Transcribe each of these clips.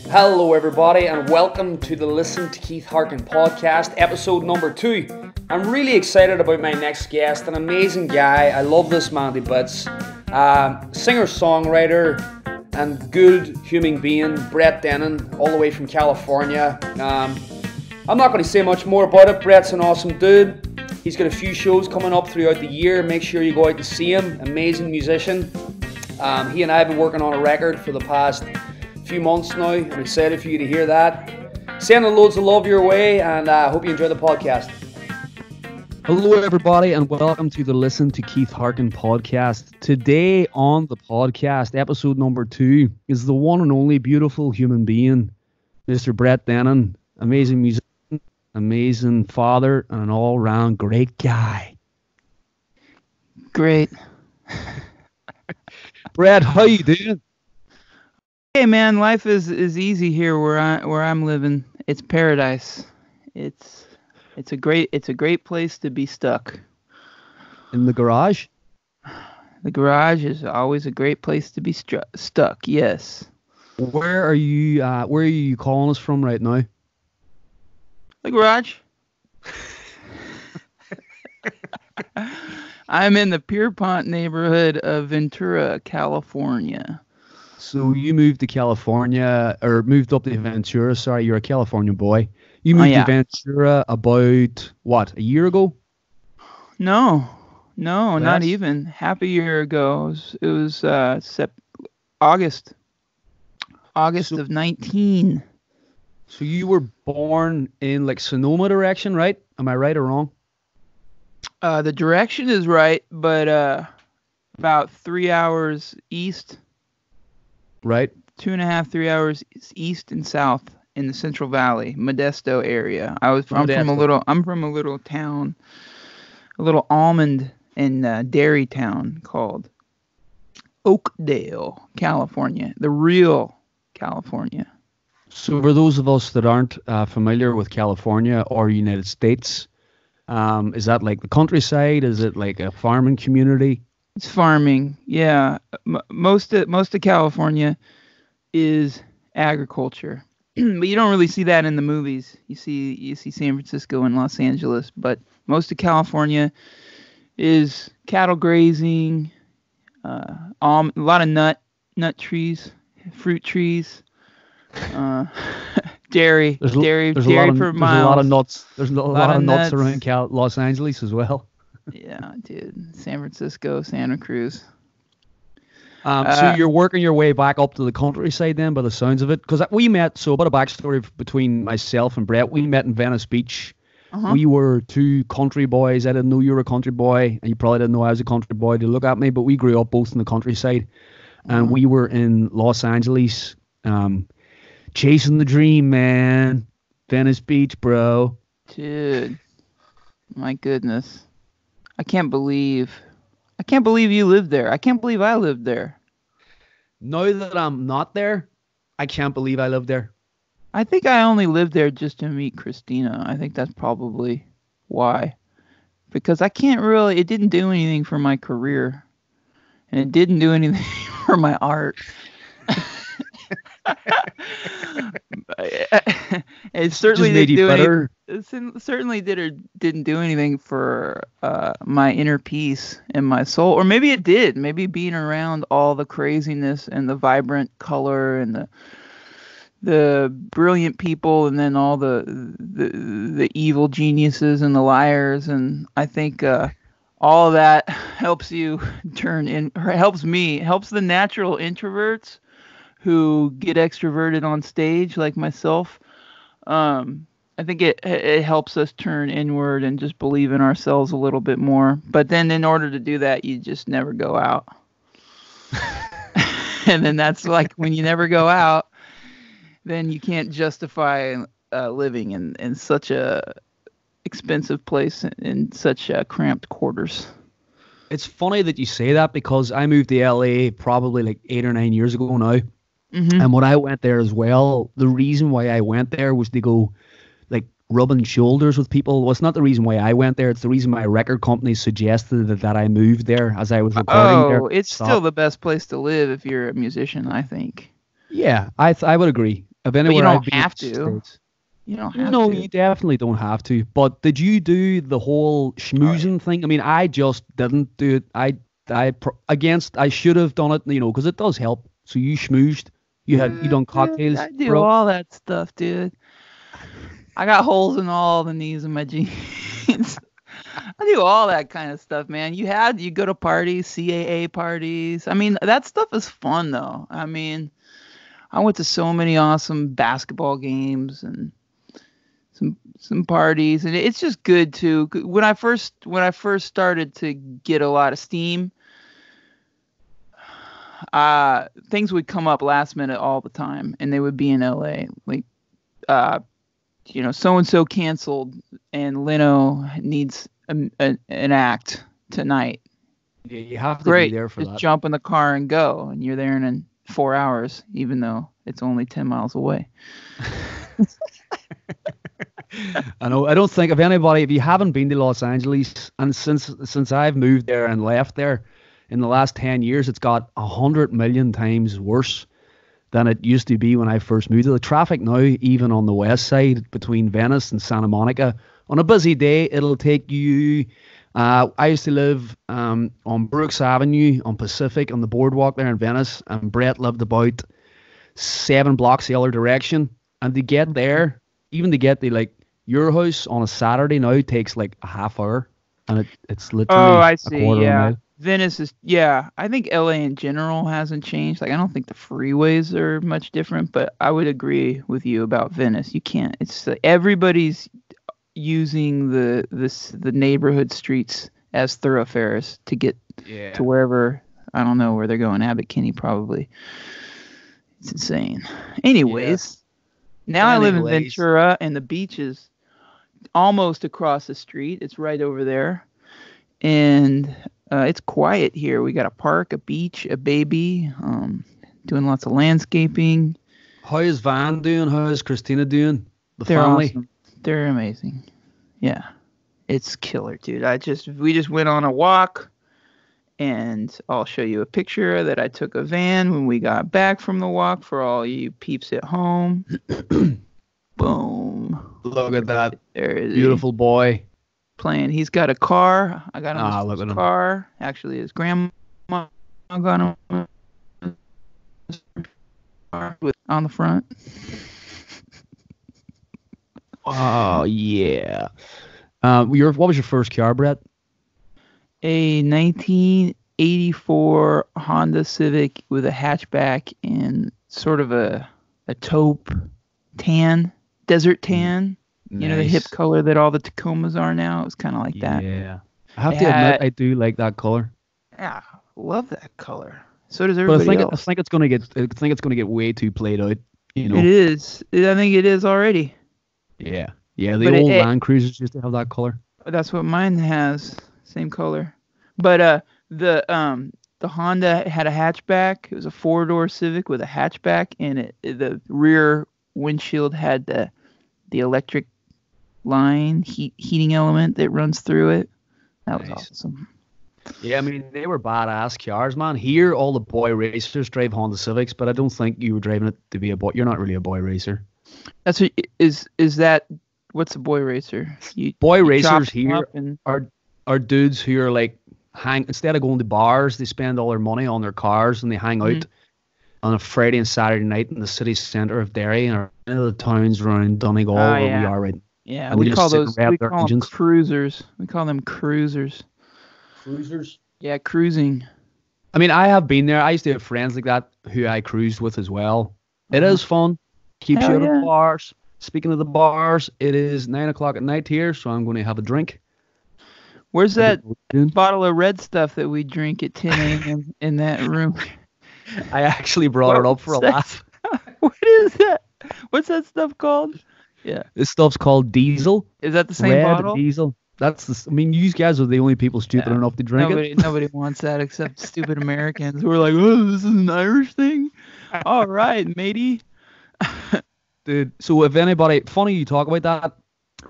Hello everybody and welcome to the Listen to Keith Harkin podcast, episode number 2. I'm really excited about my next guest, an amazing guy. I love this man to bits. Singer-songwriter and good human being, Brett Dennen, all the way from California. I'm not going to say much more about it. Brett's an awesome dude. He's got a few shows coming up throughout the year. Make sure you go out and see him. Amazing musician. He and I have been working on a record for the past few months now. I'm excited for you to hear that. Sending loads of love your way, and I hope you enjoy the podcast. Hello everybody and welcome to the Listen to Keith Harkin podcast. Today on the podcast, episode number 2, is the one and only beautiful human being, Mr. Brett Dennen. Amazing musician, amazing father, and an all-round great guy. Great. Brett, how you doing? Hey man, life is easy here where I'm living. It's paradise. It's a great place to be stuck. In the garage? The garage is always a great place to be stuck. Yes. Where are you calling us from right now? The garage. I'm in the Pierpont neighborhood of Ventura, California. So you moved to California, or moved up to Ventura. Sorry, you're a California boy. You moved to Ventura about, what, a year ago? No, not even. Half a year ago. It was August of 19. So you were born in like Sonoma direction, right? Am I right or wrong? The direction is right, but about 3 hours east. Right. 2.5, 3 hours east and south in the Central Valley, Modesto area. I'm from a little town, a little almond and dairy town called Oakdale, California, the real California. So for those of us that aren't familiar with California or United States, is that like the countryside? Is it like a farming community? It's farming, yeah. Most of California is agriculture, but you don't really see that in the movies. You see San Francisco and Los Angeles, but most of California is cattle grazing, a lot of nut trees, fruit trees, dairy for miles. There's a lot of nuts. There's a lot of nuts around Los Angeles as well. Yeah, dude. San Francisco, Santa Cruz. So you're working your way back up to the countryside then, by the sounds of it? Because we met, so a bit of backstory between myself and Brett. We met in Venice Beach. Uh-huh. We were two country boys. I didn't know you were a country boy, and you probably didn't know I was a country boy to look at me, but we grew up both in the countryside. And we were in Los Angeles, chasing the dream, man. Venice Beach, bro. Dude, my goodness. I can't believe you lived there. I can't believe I lived there. Now that I'm not there, I can't believe I lived there. I think I only lived there just to meet Christina. I think that's probably why. Because it didn't do anything for my career. And it didn't do anything for my art. It certainly didn't do anything for my inner peace and my soul, or maybe it did. Maybe being around all the craziness and the vibrant color and the brilliant people, and then all the evil geniuses and the liars, and I think all of that helps you helps the natural introverts who get extroverted on stage like myself. I think it helps us turn inward and just believe in ourselves a little bit more. But then in order to do that, you just never go out. And then that's like when you never go out, then you can't justify living in such a expensive place in such cramped quarters. It's funny that you say that because I moved to LA probably like 8 or 9 years ago now. Mm-hmm. And when I went there as well, the reason why I went there was to go like rubbing shoulders with people. Well, it's not the reason why I went there. It's the reason my record company suggested that I moved there as I was recording there. Oh, it's still the best place to live if you're a musician, I think. Yeah, I would agree. If But you anywhere don't I've been have in the to. States. You don't have No, to. you definitely don't have to. But did you do the whole schmoozing thing? I mean, I just didn't do it. I should have done it, because it does help. So you schmoozed. You done Dude, cocktails, I do bro. all that stuff, dude. I got holes in all the knees of my jeans. I do all that kind of stuff, man. You go to parties, CAA parties. I mean, that stuff is fun though. I mean, I went to so many awesome basketball games and some parties, and it's just good too. When I first started to get a lot of steam, things would come up last minute all the time, and they would be in LA. Like, so and so canceled, and Leno needs an act tonight. Yeah, you have to be Great, there for just that. jump in the car and go, and you're there in 4 hours, even though it's only 10 miles away. I know. I don't think if you haven't been to Los Angeles, and since I've moved there and left there in the last 10 years, it's got 100 million times worse than it used to be when I first moved. The traffic now, even on the west side between Venice and Santa Monica, on a busy day, it'll take you. I used to live on Brooks Avenue on Pacific on the boardwalk there in Venice, and Brett lived about 7 blocks the other direction. And to get there, even to get to your house on a Saturday now takes like a half hour, and it's literally I a see. quarter of a Yeah, mile. Venice is. Yeah, I think LA in general hasn't changed. Like, I don't think the freeways are much different, but I would agree with you about Venice. You can't. It's everybody's using the neighborhood streets as thoroughfares to get to wherever. I don't know where they're going. Abbot Kinney probably. It's insane. Anyways, now I live in Ventura, and the beach is almost across the street. It's right over there, and it's quiet here. We got a park, a beach, a baby. Doing lots of landscaping. How is Van doing? How is Christina doing? They're family? awesome. They're amazing. Yeah, it's killer, dude. We just went on a walk, and I'll show you a picture that I took of Van when we got back from the walk for all you peeps at home. Boom. Look at that. There is beautiful boy. Playing. He's got a car. I got him look at his him. car. Actually, his grandma got him on the front. Oh yeah. What was your first car, Brett? A 1984 Honda Civic with a hatchback and sort of a taupe tan, desert tan. Nice. You know, the hip color that all the Tacomas are now. It was kind of like that. Yeah. I have to admit, I do like that color. Yeah, love that color. So does everybody else. I think it's gonna get way too played out. It is. I think it is already. Yeah. Yeah. The old Land Cruisers used to have that color. That's what mine has. Same color. But the Honda had a hatchback. It was a 4-door Civic with a hatchback, and the rear windshield had the electric line heating element that runs through it. That was awesome. Yeah, I mean, they were badass cars, man. Here, all the boy racers drive Honda Civics, but I don't think you were driving it to be a boy. You're not really a boy racer. That's what is that? What's a boy racer? Boy racers here are dudes who are like instead of going to bars, they spend all their money on their cars and they hang out on a Friday and Saturday night in the city centre of Derry or in the towns around Donegal where we are right. Yeah, and we call them cruisers. We call them cruisers. Cruisers? Yeah, cruising. I mean, I have been there. I used to have friends like that who I cruised with as well. It is fun. Keeps you out of bars. Speaking of the bars, it is 9 o'clock at night here, so I'm going to have a drink. Where's that bottle of red stuff that we drink at 10 a.m. in that room? I actually brought it up for a laugh. What is that? What's that stuff called? Yeah. This stuff's called Diesel. Is that the same bottle? Diesel. I mean, you guys are the only people stupid enough to drink it. Nobody wants that except stupid Americans who are like, oh, this is an Irish thing? All right, matey. Dude, so if anybody, funny you talk about that,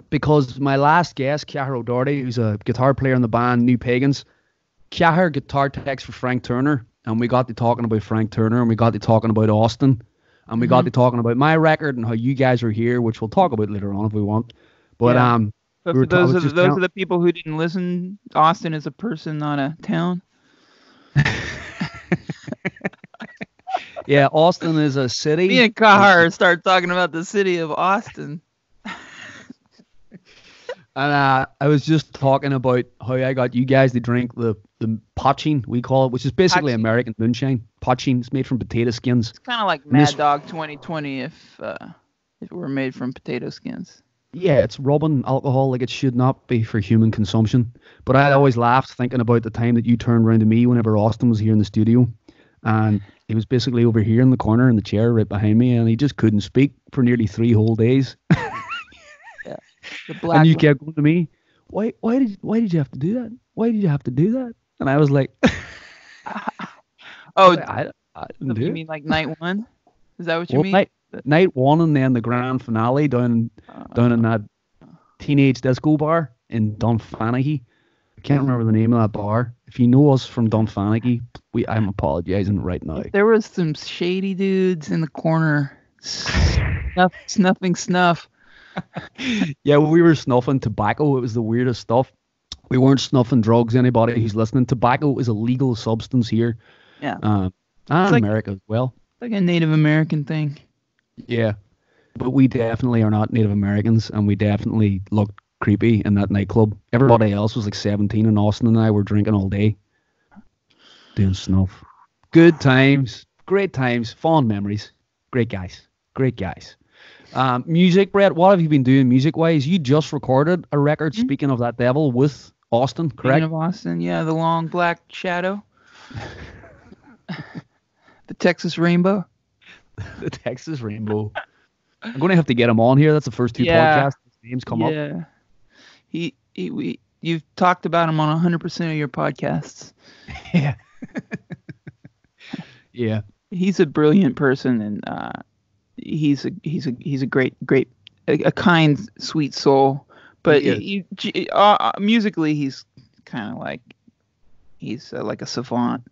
because my last guest, Cahir O'Doherty, who's a guitar player in the band New Pagans, Cahir guitar techs for Frank Turner, and we got to talking about Frank Turner, and we got to talking about Austin, and we got to talking about my record and how you guys are here, which we'll talk about later on if we want. But But we for were those just are the people who didn't listen, Austin is a person, not a town. Yeah, Austin is a city. Me and Kahar start talking about the city of Austin. And I was just talking about how I got you guys to drink the pochine, we call it, which is basically Pochine. American moonshine. Pochine is made from potato skins. It's kind of like Mad Dog 2020 if it were made from potato skins. Yeah, it's rubbing alcohol like it should not be for human consumption. But I always laughed thinking about the time that you turned around to me whenever Austin was here in the studio. And he was basically over here in the corner in the chair right behind me, and he just couldn't speak for nearly 3 whole days. The black and you kept going to me, why did you have to do that? Why did you have to do that? And I was like, I didn't do you it. mean like night 1? Is that what you mean? Night 1 and then the grand finale down in that teenage disco bar in Dunfanaghy. I can't remember the name of that bar. If you know us from Dunfanaghy, I'm apologizing right now. There was some shady dudes in the corner snuffing snuff. Yeah, we were snuffing tobacco. It was the weirdest stuff. We weren't snuffing drugs. Anybody who's listening, tobacco is a legal substance here. Yeah. And like, America as well. Like a Native American thing. Yeah. But we definitely are not Native Americans, and we definitely looked creepy in that nightclub. Everybody else was like 17, and Austin and I were drinking all day. Doing snuff. Good times. Great times. Fond memories. Great guys. Great guys. Music, Brett, what have you been doing music-wise? You just recorded a record, speaking of that devil, with Austin, correct? Speaking of Austin, yeah, The Long Black Shadow. The Texas Rainbow. The Texas Rainbow. I'm going to have to get him on here. That's the first 2 podcasts. His name's come up. Yeah. You've talked about him on 100% of your podcasts. Yeah. Yeah. He's a brilliant person, and he's a great, a kind, sweet soul. But musically, he's kind of like like a savant.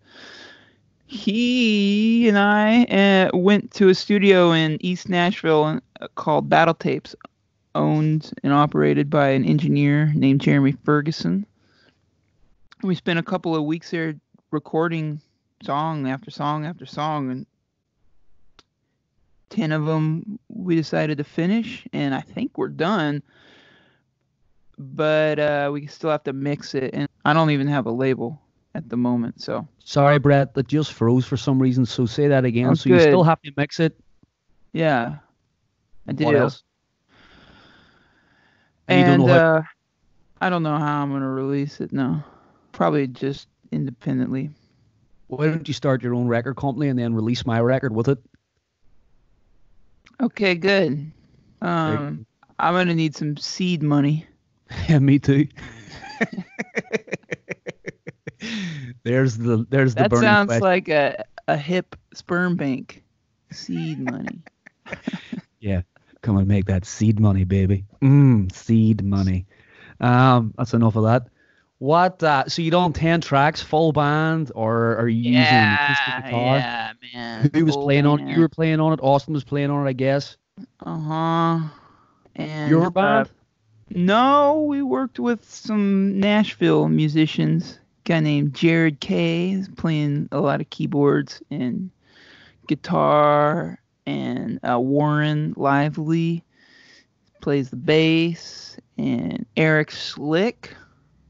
He and I went to a studio in East Nashville called Battle Tapes, owned and operated by an engineer named Jeremy Ferguson. We spent a couple of weeks there recording song after song after song, and 10 of them we decided to finish, and I think we're done. But we still have to mix it, and I don't even have a label at the moment. So sorry, Brett, that just froze for some reason. So say that again. Oh, so good. You still have to mix it. Yeah, I did. What else? And I don't know how I'm gonna release it. No, probably just independently. Why don't you start your own record company and then release my record with it? Okay, good. I'm gonna need some seed money. Yeah, me too. There's the that burning sounds question. Like a hip sperm bank. Seed money. Yeah, come and make that seed money, baby. Seed money. That's enough of that. What? So you done 10 tracks, full band, or are you using an acoustic guitar? Yeah, man. Who was playing on it? You were playing on it. Austin was playing on it, I guess. And your band? No, we worked with some Nashville musicians. A guy named Jared Kay is playing a lot of keyboards and guitar, and Warren Lively plays the bass, and Eric Slick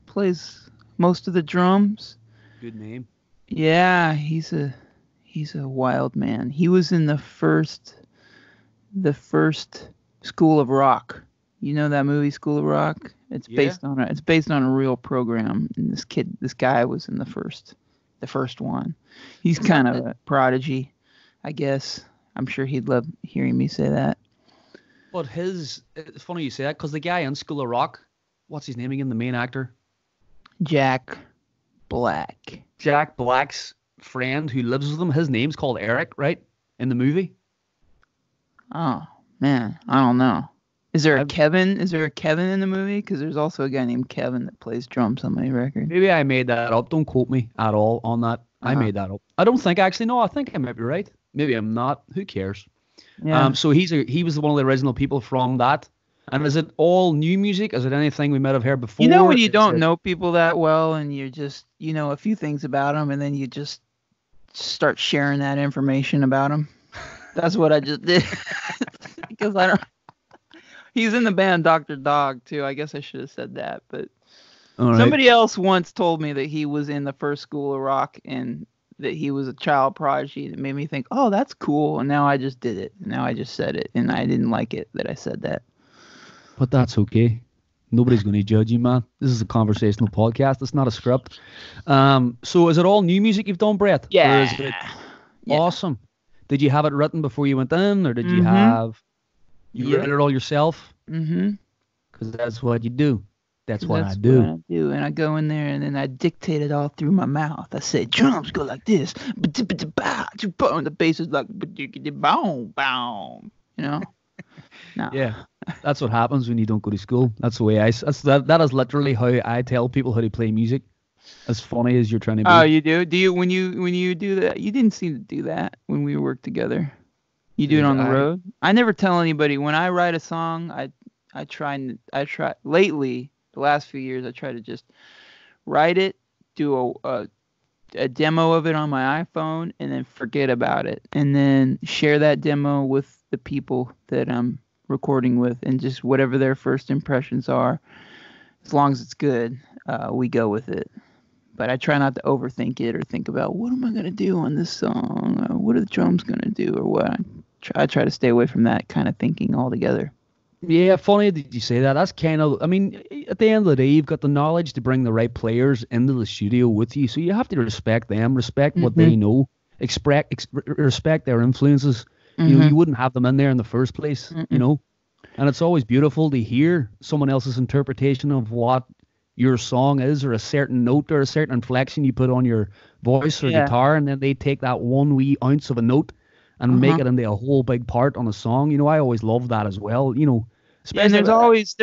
plays most of the drums. Good name. Yeah, he's a wild man. He was in the first School of Rock. You know that movie School of Rock? It's based on a real program, and this guy was in the first one. He's kind of a prodigy, I guess. I'm sure he'd love hearing me say that. But it's funny you say that, because the guy in School of Rock, what's his name again, the main actor? Jack Black. Jack Black's friend who lives with him, his name's called Eric, right? In the movie? Oh, man. I don't know. Is there a Kevin? Is there a Kevin in the movie? Because there's also a guy named Kevin that plays drums on my record. Maybe I made that up. Don't quote me at all on that. I made that up. I don't think, actually. No, I think I might be right. Maybe I'm not. Who cares? Yeah. So he was one of the original people from that. And is it all new music? Is it anything we might have heard before? You know when you Is don't it- know people that well and you just, a few things about them and then you just start sharing that information about them? That's what I just did. Because I don't. He's in the band Dr. Dog too. I guess I should have said that, but All right. somebody else once told me that he was in the first School of Rock and that he was a child prodigy. That made me think, oh, that's cool. And now I just did it. Now I just said it, and I didn't like it that I said that. But that's okay. Nobody's going to judge you, man. This is a conversational podcast. It's not a script. So is it all new music you've done, Brett? Yeah. Or is it awesome? Did you have it written before you went in, or did you write it all yourself? Mm-hmm. Because that's what you do. That's what I What do. I do. And I go in there and then I dictate it all through my mouth. I say drums go like this. And the bass is like boom, boom. No. Yeah, that's what happens when you don't go to school. That's the way that is literally how I tell people how to play music. As funny as you're trying to be. Oh, you do? Do you when you do that? You didn't seem to do that when we worked together. You do it on the road? I never tell anybody when I write a song. I try lately, the last few years, I try to just write it, do a demo of it on my iPhone, and then forget about it, and then share that demo with the people that I'm recording with, and just whatever their first impressions are, as long as it's good, we go with it. But I try not to overthink it or think about what am I gonna do on this song, or what are the drums gonna do, or what. I try to stay away from that kind of thinking altogether. Yeah, funny that you say that. That's kind of, I mean, at the end of the day, you've got the knowledge to bring the right players into the studio with you. So you have to respect them, respect what they know, respect their influences. You know, you wouldn't have them in there in the first place, you know. And it's always beautiful to hear someone else's interpretation of what your song is, or a certain note or a certain inflection you put on your voice or guitar, and then they take that one wee ounce of a note and make it into a whole big part on a song. You know, I always love that as well. You know, and there's always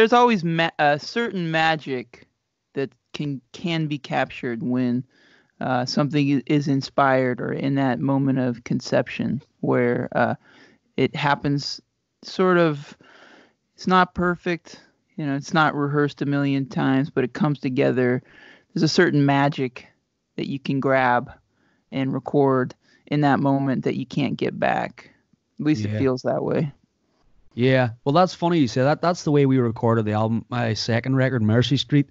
a certain magic that can be captured when something is inspired or in that moment of conception where it happens sort of. It's not perfect, you know, it's not rehearsed a million times, but it comes together. There's a certain magic that you can grab and record in that moment that you can't get back. At least it feels that way. Yeah. Well, that's funny you say that. That's the way we recorded the album, my second record, Mercy Street.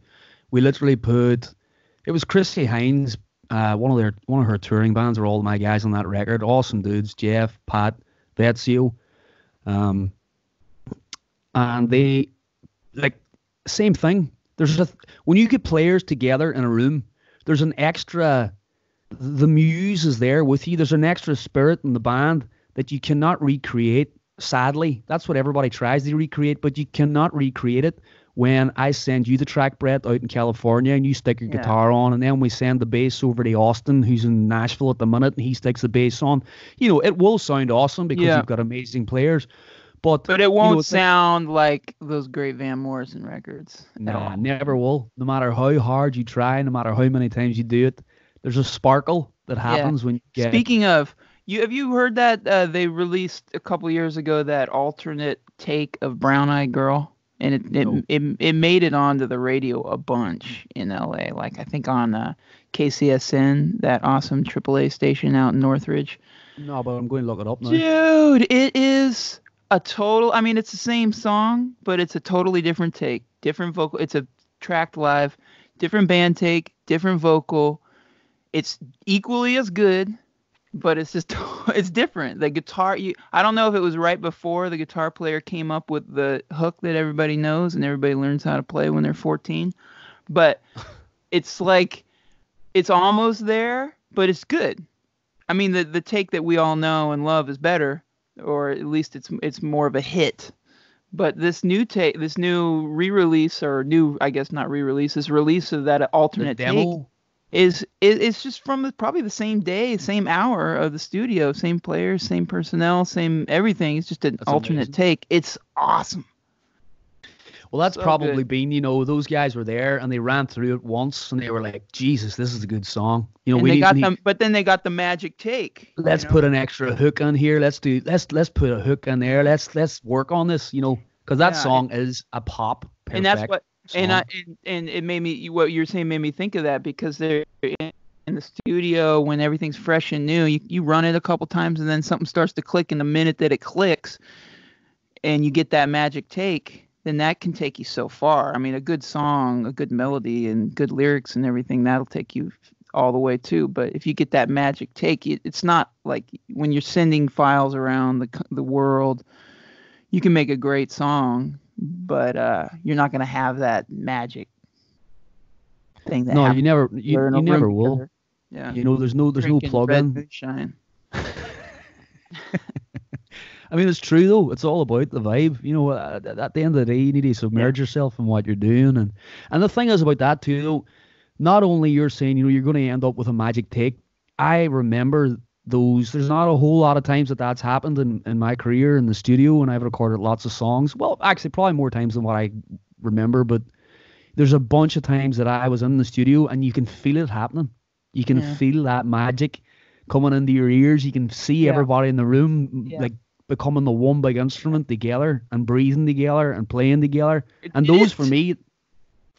We literally it was Chrissy Hines, one of her touring bands are all my guys on that record. Awesome dudes, Jeff, Pat, Vetsio. And they, like, same thing. When you get players together in a room, there's an extra, the muse is there with you. There's an extra spirit in the band that you cannot recreate. Sadly, that's what everybody tries to recreate, but you cannot recreate it when I send you the track, Brett, out in California, and you stick your guitar on, and then we send the bass over to Austin, who's in Nashville at the minute, and he sticks the bass on. You know, it will sound awesome because you've got amazing players. But it won't sound like those great Van Morrison records. No, never will. No matter how hard you try, no matter how many times you do it, there's a sparkle that happens when you get. Speaking of, have you heard that they released a couple years ago that alternate take of Brown Eyed Girl, and it made it onto the radio a bunch in LA, like I think on KCSN, that awesome AAA station out in Northridge. No, but I'm going to look it up now. Dude, it is. It's the same song, but it's a totally different take, different vocal. It's a tracked live, different band take, different vocal. It's equally as good, but it's just, it's different. The guitar, I don't know if it was right before the guitar player came up with the hook that everybody knows and everybody learns how to play when they're 14, but it's like, it's almost there, but it's good. I mean, the take that we all know and love is better. Or at least it's more of a hit. But this new re-release, or new, I guess not re-release, this release of that alternate take is just from probably the same day, same hour of the studio, same players, same personnel, same everything. It's just an alternate take. It's awesome. Well, that's So probably good. been, those guys were there and they ran through it once and they were like, Jesus, this is a good song. And We they got need them, but then they got the magic take. let's put an extra hook on here. Let's put a hook in there. Let's work on this, because that Yeah, song is a pop and that's perfect what, song. and it made me, what you're saying made me think of that, because they're in the studio when everything's fresh and new. You run it a couple times and then something starts to click, and the minute that it clicks and you get that magic take, then that can take you so far. I mean, a good song, a good melody, and good lyrics and everything, that'll take you all the way too. But if you get that magic take, it's not like when you're sending files around the world, you can make a great song, but you're not going to have that magic thing that No, happens. you We're in a room never will. together. Yeah. There's no Drinking red plug-in. moonshine. I mean, it's true though. It's all about the vibe. At the end of the day, you need to submerge yourself in what you're doing, and the thing is about that too, though. Not only you're saying, you're going to end up with a magic take. I remember those. There's not a whole lot of times that's happened in my career in the studio, and I've recorded lots of songs. Well, actually, probably more times than what I remember, but there's a bunch of times that I was in the studio, and you can feel it happening. You can feel that magic coming into your ears. You can see everybody in the room like becoming the one big instrument together and breathing together and playing together. And those for me.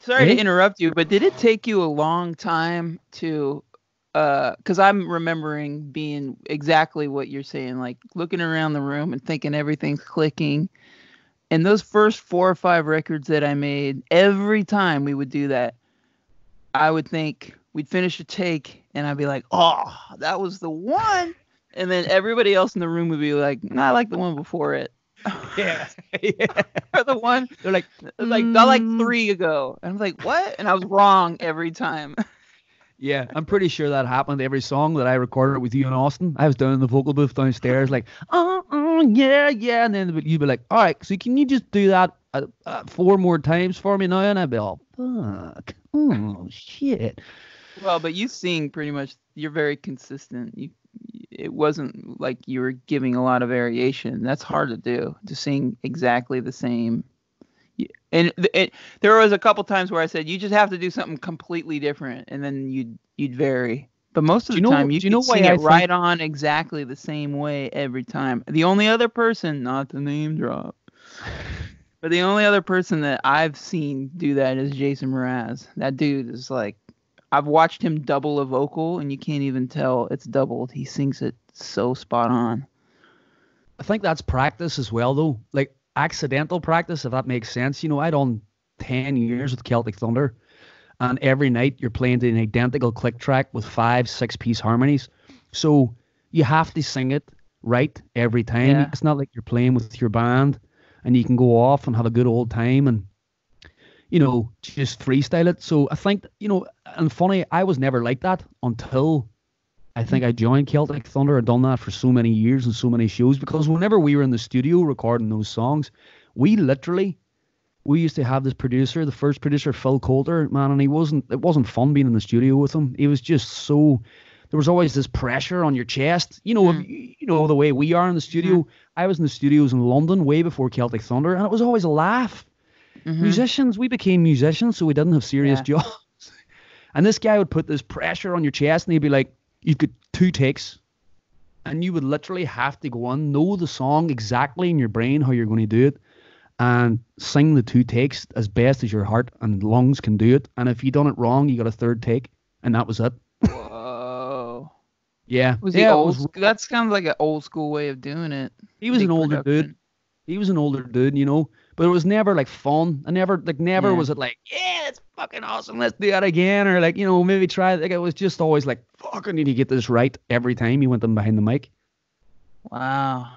Sorry to interrupt you, but did it take you a long time to, because I'm remembering being exactly what you're saying, like looking around the room and thinking everything's clicking. And those first 4 or 5 records that I made, every time we would do that, I would think we'd finish a take and I'd be like, oh, that was the one. And then everybody else in the room would be like, no, I like the one before it. Yeah. Or the one, They're like, I like 3 ago. And I'm like, what? And I was wrong every time. Yeah, I'm pretty sure that happened every song that I recorded with you in Austin. I was down in the vocal booth downstairs like, yeah. And then you'd be like, all right, so can you just do that 4 more times for me now? And I'd be all, fuck. Oh, shit. Well, but you sing pretty much, you're very consistent. It wasn't like you were giving a lot of variation. That's hard to do, to sing exactly the same. And there was a couple times where I said, you just have to do something completely different, and then you'd vary. But most of the time, you can sing it right on exactly the same way every time. The only other person, not to name drop, but the only other person that I've seen do that is Jason Mraz. That dude is like, I've watched him double a vocal, and you can't even tell it's doubled. He sings it so spot on. I think that's practice as well, though. Like accidental practice, if that makes sense. I done 10 years with Celtic Thunder, and every night you're playing an identical click track with 5 6-piece harmonies. So you have to sing it right every time. Yeah. It's not like you're playing with your band and you can go off and have a good old time and just freestyle it. So I think, and funny, I was never like that until I think I joined Celtic Thunder. I'd done that for so many years and so many shows, because whenever we were in the studio recording those songs, we used to have this producer, the first producer, Phil Coulter, man, and it wasn't fun being in the studio with him. He was just there was always this pressure on your chest, the way we are in the studio. I was in the studios in London way before Celtic Thunder, and it was always a laugh. Musicians, we became musicians, so we didn't have serious jobs. And this guy would put this pressure on your chest, and he'd be like, you've got 2 takes, and you would literally have to go on, know the song exactly in your brain how you're going to do it, and sing the 2 takes as best as your heart and lungs can do it. And if you done it wrong, you got a 3rd take, and that was it. Whoa. Yeah. That's kind of like an old school way of doing it. He was an older dude. But it was never like fun. Never was it like, yeah, it's fucking awesome, let's do that again, or like, maybe try it. Like, it was just always like, fuck, I need to get this right every time you went in behind the mic. Wow.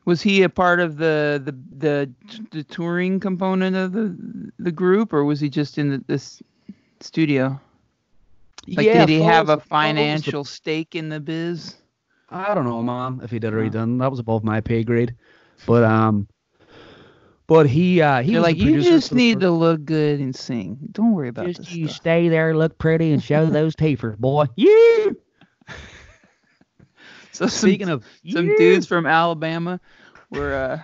Was he a part of the touring component of the group, or was he just in this studio? Like, did he have a financial stake in the biz? I don't know, man, if he did or he didn't. That was above my pay grade. But he was like, you just need to look good and sing. Don't worry about this. You stay there, look pretty, and show those teethers, boy. Yeah. So speaking of some dudes from Alabama were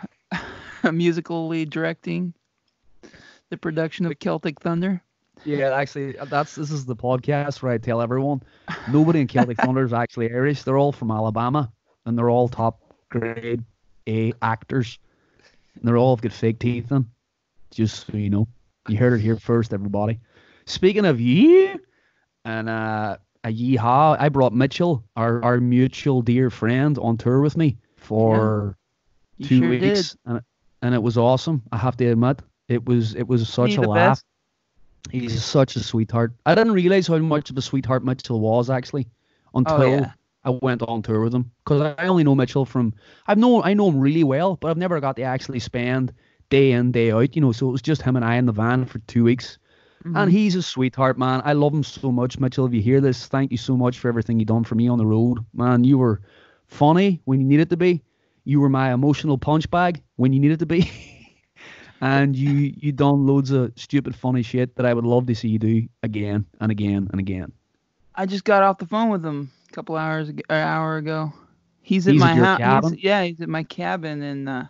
musically directing the production of Celtic Thunder. Yeah, actually, this is the podcast where I tell everyone nobody in Celtic Thunder is actually Irish. They're all from Alabama, and they're all top grade A actors. And they're all got fake teeth in. Just so you know, you heard it here first, everybody. Speaking of you and a yeehaw, I brought Mitchell, our mutual dear friend, on tour with me for You 2 sure weeks, and it was awesome. I have to admit, it was such a laugh. Best? He's such a sweetheart. I didn't realize how much of a sweetheart Mitchell was actually until I went on tour with him. Because I only know Mitchell from I know him really well, but I've never got to actually spend day in day out. So it was just him and I in the van for 2 weeks. Mm-hmm. And he's a sweetheart, man. I love him so much, Mitchell. If you hear this, thank you so much for everything you done for me on the road, man. You were funny when you needed to be. You were my emotional punch bag when you needed to be. And you done loads of stupid, funny shit that I would love to see you do again and again and again. I just got off the phone with him a couple hours ago, an hour ago. He's at my house. He's at my cabin, and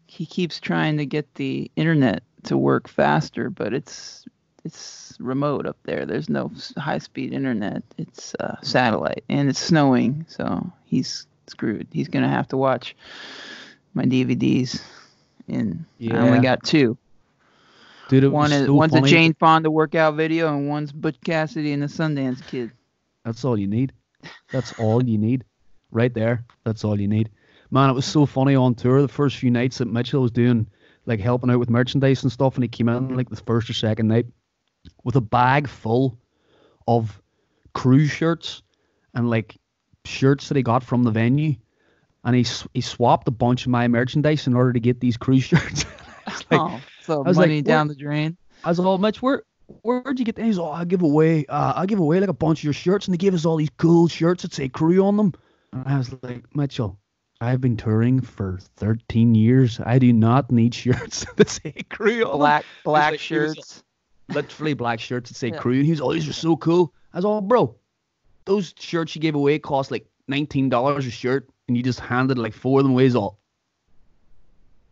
he keeps trying to get the internet to work faster, but it's remote up there. There's no high-speed internet. It's satellite, and it's snowing, so he's screwed. He's gonna have to watch my DVDs. I only got 2. Dude, one's a Jane Fonda workout video, and one's Butch Cassidy and the Sundance Kid. That's all you need. That's all you need. Right there. That's all you need. Man, it was so funny on tour the first few nights that Mitchell was doing, like, helping out with merchandise and stuff, and he came in, like, the first or second night with a bag full of cruise shirts and, like, shirts that he got from the venue. And he swapped a bunch of my merchandise in order to get these cruise shirts. So money down the drain. I was all, Mitch, where'd you get these? I give away like a bunch of your shirts, and they gave us all these cool shirts that say crew on them. And I was like, Mitchell, I've been touring for 13 years. I do not need shirts that say crew on them. Black shirts. Literally black shirts that say crew. And he was, these are so cool. I was all, bro, those shirts you gave away cost like $19 a shirt. And you just handed like 4 of them away. All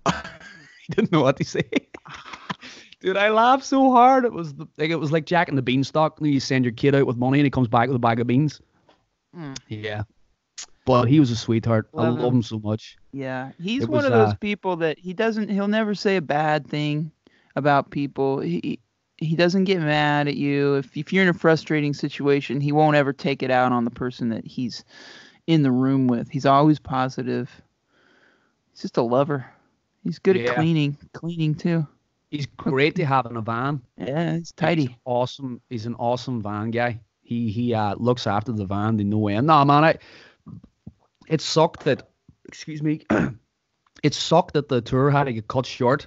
he didn't know what to say. Dude, I laughed so hard. It was like Jack and the Beanstalk. You send your kid out with money and he comes back with a bag of beans. Yeah, but he was a sweetheart. I love him so much. Yeah, he's one of those people that he'll never say a bad thing about people. He doesn't get mad at you if you're in a frustrating situation. He won't ever take it out on the person that he's in the room with. He's always positive. He's just a lover. He's good at cleaning too. He's great to have in a van. Yeah, he's tidy. He's an awesome van guy. He looks after the van in no end. No, man, it sucked that it sucked that the tour had to get cut short.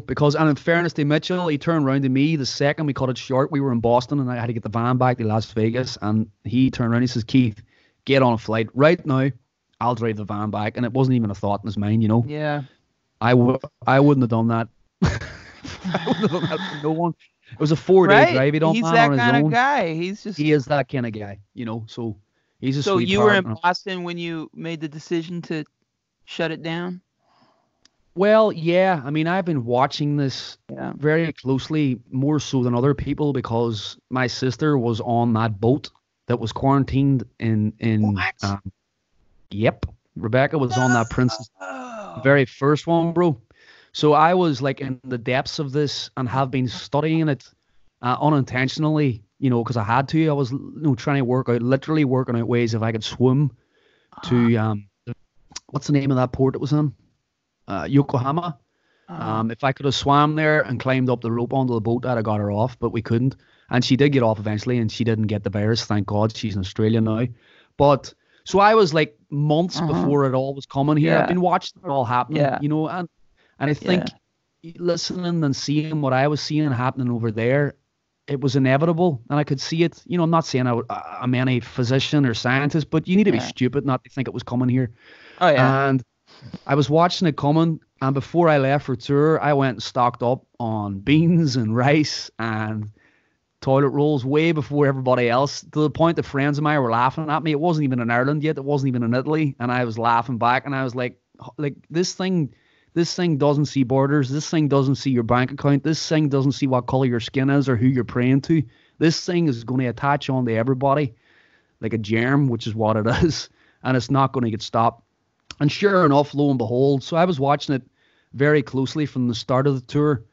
Because, and in fairness to Mitchell, he turned around to me the second we cut it short. We were in Boston, and I had to get the van back to Las Vegas. And he turned around and he says, Keith, get on a flight right now. I'll drive the van back. And it wasn't even a thought in his mind, Yeah. I wouldn't have done that. I wouldn't have done that for no one. It was a 4-day drive. He He's that kind of guy. He is that kind of guy, so he's a sweetheart. So you were in Boston when you made the decision to shut it down? Well, yeah. I mean, I've been watching this very closely, more so than other people, because my sister was on that boat that was quarantined in What? Yep. Rebecca was on that Princess, very first one, bro. So I was like in the depths of this and have been studying it unintentionally, because I had to. I was trying to literally working out ways if I could swim to, what's the name of that port it was in? Yokohama. If I could have swam there and climbed up the rope onto the boat, I'd have got her off, but we couldn't. And she did get off eventually, and she didn't get the virus. Thank God, she's in Australia now. But so I was like months before it all was coming here. I've been watching it all happening, and I think listening and seeing what I was seeing happening over there, it was inevitable, and I could see it. I'm not saying I'm any physician or scientist, but you need to be stupid not to think it was coming here. Oh yeah. And I was watching it coming, and before I left for tour, I went and stocked up on beans and rice and toilet rolls way before everybody else, to the point that friends of mine were laughing at me. It wasn't even in Ireland yet. It wasn't even in Italy. And I was laughing back, and I was like, like this thing doesn't see borders. This thing doesn't see your bank account. This thing doesn't see what color your skin is or who you're praying to. This thing is going to attach on to everybody like a germ, which is what it is, and it's not going to get stopped. And sure enough, lo and behold, so I was watching it very closely from the start of the tour,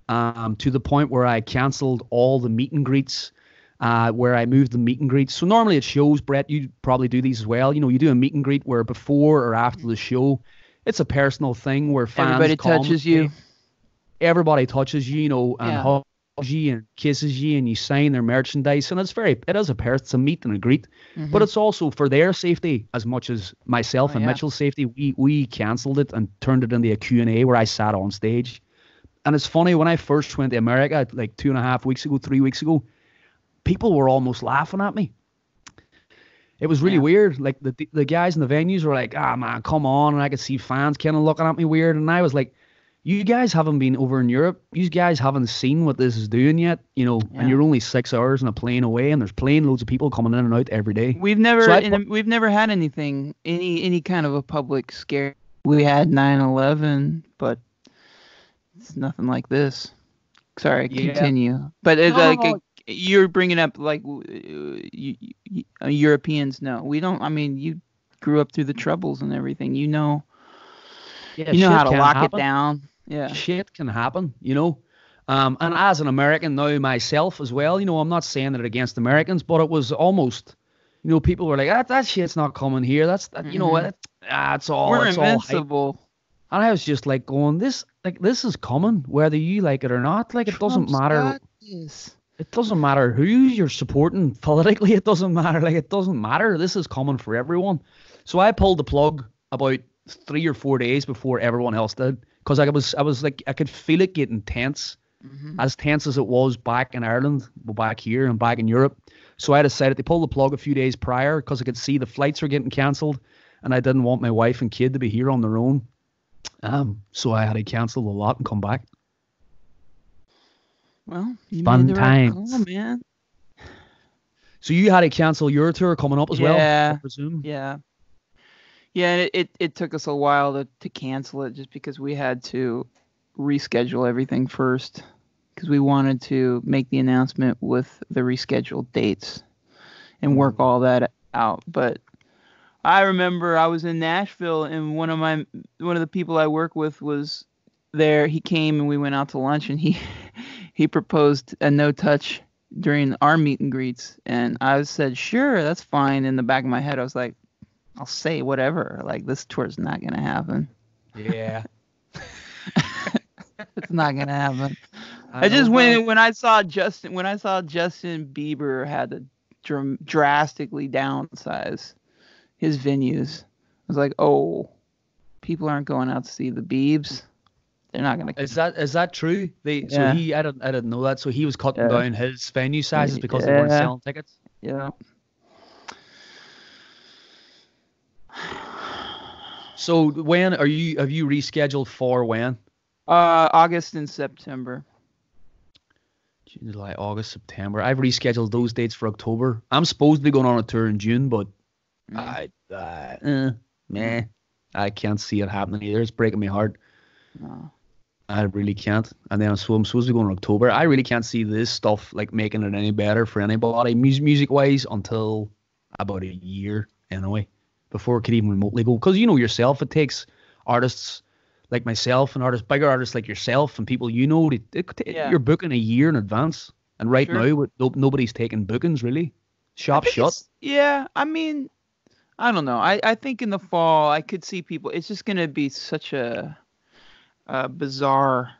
to the point where I cancelled all the meet and greets, where I moved the meet and greets. So normally at shows, Brett, you probably do these as well. You know, you do a meet and greet where before or after the show, it's a personal thing where fans everybody touches you. Everybody touches you, you know, and Yeah. hugs you and kisses you, and you sign their merchandise, and it's a meet and a greet, but it's also for their safety as much as myself and Mitchell's safety. We cancelled it and turned it into a Q&A where I sat on stage. And it's funny, when I first went to America like 3 weeks ago, people were almost laughing at me. It was really weird. Like the guys in the venues were like, "Ah, man, come on," and I could see fans kind of looking at me weird, and I was like, you guys haven't been over in Europe. You guys haven't seen what this is doing yet, you know, and you're only 6 hours on a plane away, and there's plane loads of people coming in and out every day. We've never had anything, any kind of a public scare. We had 9/11, but it's nothing like this. Sorry, continue. But it's you're bringing up like Europeans know. We don't. I mean, you grew up through the Troubles and everything. You know. Yeah, you know how to lock it down. Yeah. Shit can happen, you know. And as an American now myself as well, you know, I'm not saying it against Americans, but it was almost, you know, people were like, that shit's not coming here. You know, it's all We're it's invincible. All hype. And I was just like going, this is coming, whether you like it or not. Like, it doesn't matter. It doesn't matter who you're supporting politically. It doesn't matter. Like, it doesn't matter. This is coming for everyone. So I pulled the plug about 3 or 4 days before everyone else did, because I was like, I could feel it getting tense, as tense as it was back in Ireland, back here and back in Europe. So I decided to pull the plug a few days prior, because I could see the flights were getting cancelled, and I didn't want my wife and kid to be here on their own. So I had to cancel a lot and come back. Well, you fun made the times, right call, man. So you had to cancel your tour coming up as well, I presume. Yeah. Yeah, and it took us a while to cancel it, just because we had to reschedule everything first, because we wanted to make the announcement with the rescheduled dates and work all that out. But I remember I was in Nashville, and one of the people I work with was there. He came and we went out to lunch, and he proposed a no touch during our meet and greets, and I said, sure, that's fine. In the back of my head, I was like, I'll say whatever. Like, this tour's not gonna happen. Yeah. It's not gonna happen. I just when I saw Justin Bieber had to drastically downsize his venues, I was like, oh, people aren't going out to see the Biebs. They're not gonna. Is that true? So I didn't know that. So he was cutting down his venue sizes because they weren't selling tickets. Yeah. So when have you rescheduled for when? August and September. June, July, August, September. I've rescheduled those dates for October. I'm supposed to be going on a tour in June, but I can't see it happening either. It's breaking my heart. No. I really can't. And then I'm supposed to be going in October. I really can't see this stuff like making it any better for anybody music wise until about a year anyway, before it could even remotely go. Because you know yourself, it takes artists like myself and bigger artists like yourself and people you know, you're booking a year in advance. And right now, nobody's taking bookings really. Shop shut. Yeah, I mean, I don't know. I think in the fall I could see people. It's just going to be such a bizarre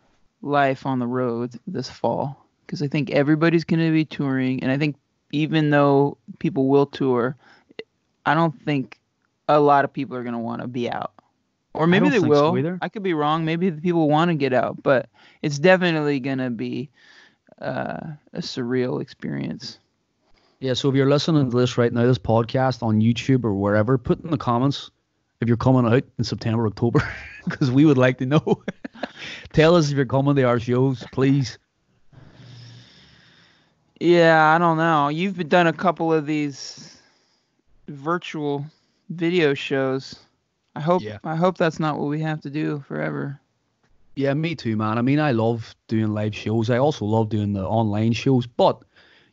life on the road this fall, because I think everybody's going to be touring, and I think even though people will tour, I don't think a lot of people are going to want to be out. Or maybe they will. So I could be wrong. Maybe the people want to get out, but it's definitely going to be a surreal experience. Yeah, so if you're listening to this right now, this podcast on YouTube or wherever, put in the comments if you're coming out in September, October, because we would like to know. Tell us if you're coming to our shows, please. Yeah, I don't know. You've done a couple of these virtual video shows. I hope that's not what we have to do forever. Yeah, me too, man. I mean, I love doing live shows. I also love doing the online shows, but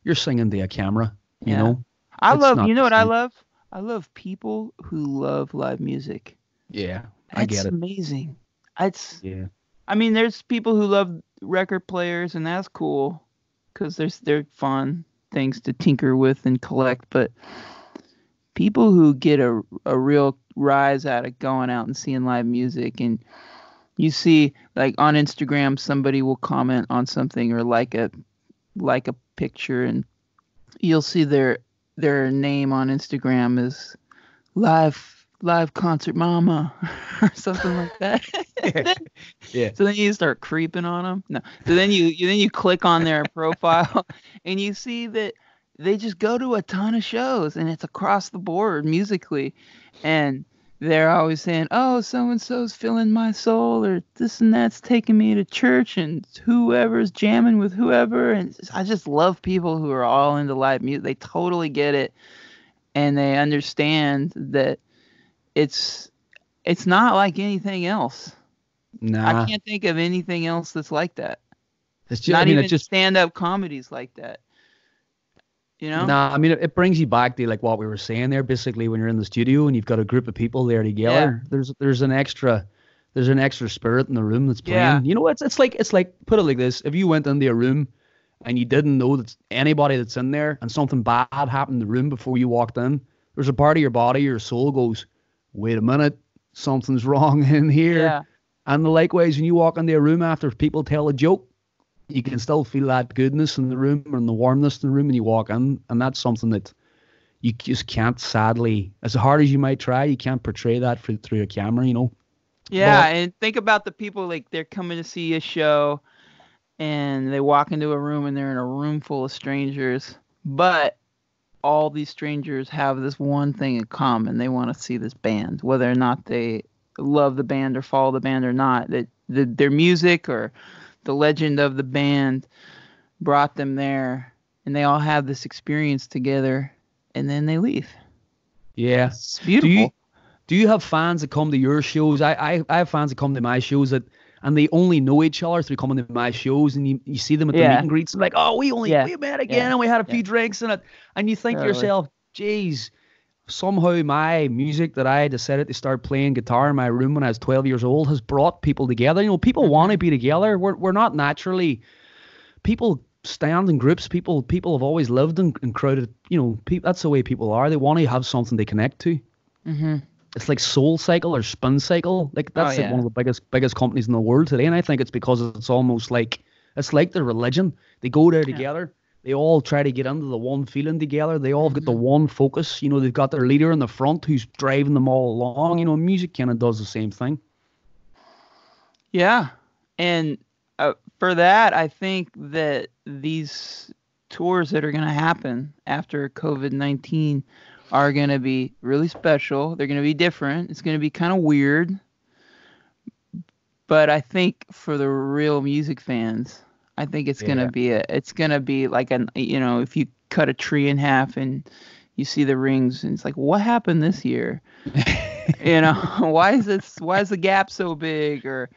you're singing to a camera, you Yeah. know? It's not You know the what I same. love? I love people who love live music. Yeah, I That's get it. amazing. It's Yeah. I mean, there's people who love record players, and that's cool because they're fun things to tinker with and collect. But people who get a real rise out of going out and seeing live music, and you see like on Instagram, somebody will comment on something or like a picture, and you'll see their name on Instagram is live concert mama or something like that. Yeah. Yeah. So then you start creeping on them. No. So then you click on their profile and you see that they just go to a ton of shows and it's across the board musically, and they're always saying, "Oh, so and so's filling my soul," or "This and that's taking me to church," and whoever's jamming with whoever. And I just love people who are all into live music. They totally get it, and they understand that it's it's not like anything else. I Nah. can't think of anything else that's like that. It's just, I Not mean, it even just, stand-up comedies like that. You know? nah, I mean, it brings you back to like what we were saying there. Basically, when you're in the studio and you've got a group of people there Yeah. together, there's an extra spirit in the room that's Yeah. playing. You know, it's like put it like this: if you went into a room and you didn't know that anybody that's in there and something bad happened in the room before you walked in, there's a part of your body, your soul goes, wait a minute, something's wrong in here. Yeah. And likewise, when you walk into a room after people tell a joke, you can still feel that goodness in the room and the warmness in the room when you walk in. And that's something that you just can't, sadly, as hard as you might try, you can't portray that through a camera, you know. Yeah, But and think about the people like they're coming to see a show and they walk into a room and they're in a room full of strangers, but all these strangers have this one thing in common. They want to see this band, whether or not they love the band or follow the band or not. That their music or the legend of the band brought them there, and they all have this experience together, and then they leave. yeah, It's do you beautiful. do you have fans that come to your shows? I have fans that come to my shows and they only know each other through coming to my shows, and you see them at the meet Yeah, and greets and like, oh, yeah, we met again yeah, and we had a yeah, few drinks in it, and you think to totally. yourself, geez, somehow my music that I decided to start playing guitar in my room when I was 12 years old has brought people together. You know, people want to Hmm. be together. We're not naturally people stand in groups. People have always lived in crowded. You know, that's the way people are. They want to have something they connect to. Hmm. It's like Soul Cycle or Spin Cycle. Like Oh that's like one yeah. of the biggest companies in the world today. And I think it's because it's almost like it's like their religion. They go there Yeah. together. They all try to get into the one feeling together. They all get the Hmm. one focus. You know, they've got their leader in the front who's driving them all along. You know, music kind of does the same thing. Yeah. And for that, I think that these tours that are going to happen after COVID-19 are going to be really special. They're going to be different. It's going to be kind of weird. But I think for the real music fans, I think Yeah. it's going to be like if you cut a tree in half and you see the rings and it's like, what happened this year? Why is the gap so big, or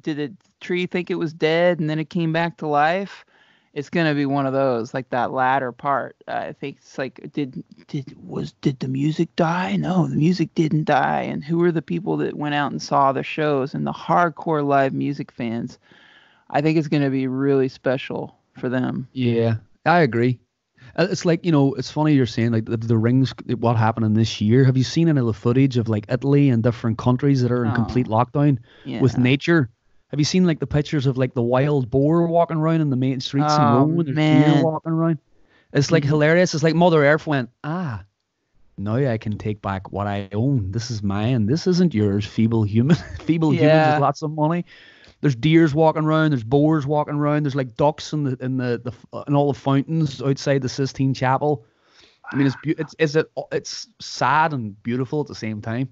did the tree think it was dead and then it came back to life? It's gonna be one of those, like that latter part. I think it's like, did the music die? No, the music didn't die. And who are the people that went out and saw the shows, and the hardcore live music fans? I think it's gonna be really special for them. Yeah, I agree. It's like, you know, it's funny you're saying like the rings, what happened in this year. Have you seen any of the footage of like Italy and different countries that are in complete Oh, lockdown with yeah. nature? Have you seen like the pictures of like the wild boar walking around in the main streets in Oh Rome when there's deer man. walking around? It's like Mhm. hilarious. It's like Mother Earth went, now I can take back what I own. This is mine. This isn't yours, feeble human. Feeble humans with Yeah. lots of money. There's deers walking around. There's boars walking around. There's like ducks in all the fountains outside the Sistine Chapel. I mean, it's sad and beautiful at the same time.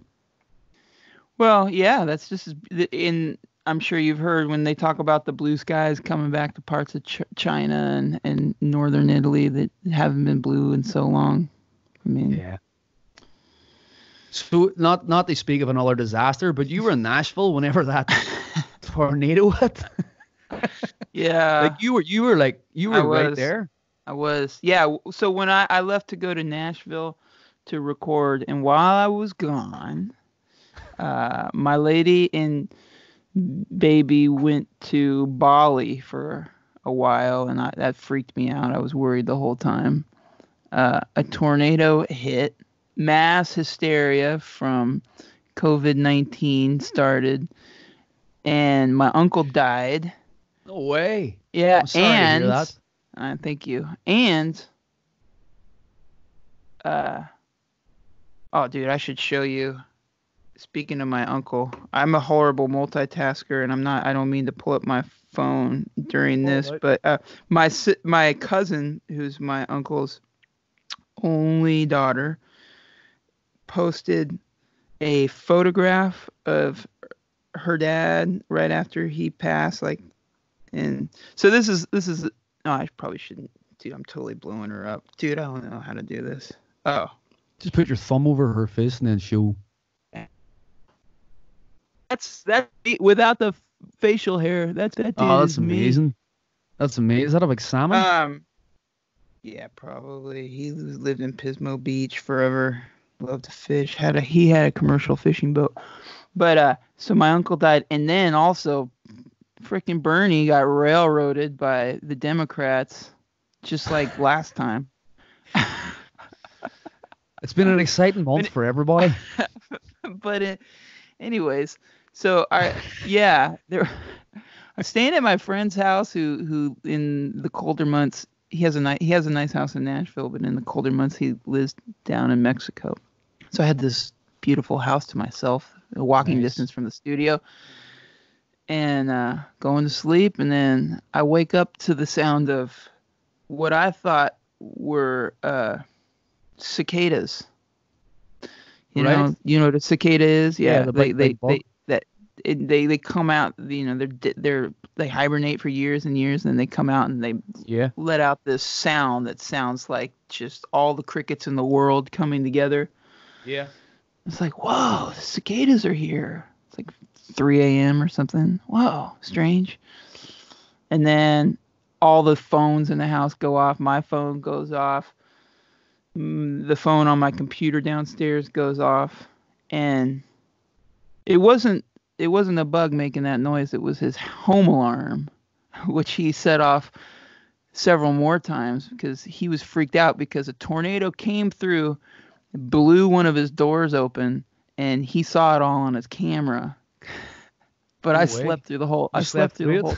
Well, yeah, that's just in. I'm sure you've heard when they talk about the blue skies coming back to parts of China and northern Italy that haven't been blue in so long. I mean, Yeah. So not to speak of another disaster, but you were in Nashville whenever that tornado hit. Yeah. Like you were right there. I was. Yeah. So when I left to go to Nashville to record, and while I was gone, my lady and baby went to Bali for a while, and that freaked me out. I was worried the whole time. A tornado hit. Mass hysteria from COVID-19 started, and my uncle died. No way. Yeah, I'm sorry to hear that. Thank you. And oh, dude, I should show you. Speaking of my uncle, I'm a horrible multitasker, and I don't mean to pull up my phone during this, but my cousin, who's my uncle's only daughter, posted a photograph of her dad right after he passed, and so this is oh, I probably shouldn't, dude, I'm totally blowing her up, dude. I don't know how to do this. Oh, just put your thumb over her face and then show. That's without the facial hair. That dude. Oh, that's amazing. Me. That's amazing. Is that a big salmon? Yeah, probably. He lived in Pismo Beach forever. Loved to fish. He had a commercial fishing boat. But so my uncle died, and then also, freaking Bernie got railroaded by the Democrats, just like last time. It's been an exciting month for everybody. But anyways. So I'm staying at my friend's house who in the colder months, he has a nice house in Nashville, but in the colder months he lives down in Mexico. So I had this beautiful house to myself, a walking distance from the studio, and going to sleep, and then I wake up to the sound of what I thought were cicadas. You know what a cicada is? Yeah, they come out. You know, they hibernate for years and years, and then they come out and they let out this sound that sounds like just all the crickets in the world coming together. Yeah, it's like, whoa, the cicadas are here. It's like 3 a.m. or something. Whoa, strange. And then all the phones in the house go off. My phone goes off. The phone on my computer downstairs goes off, and it wasn't a bug making that noise. It was his home alarm, which he set off several more times because he was freaked out because a tornado came through, blew one of his doors open, and he saw it all on his camera. But I slept through the whole. I slept through the whole.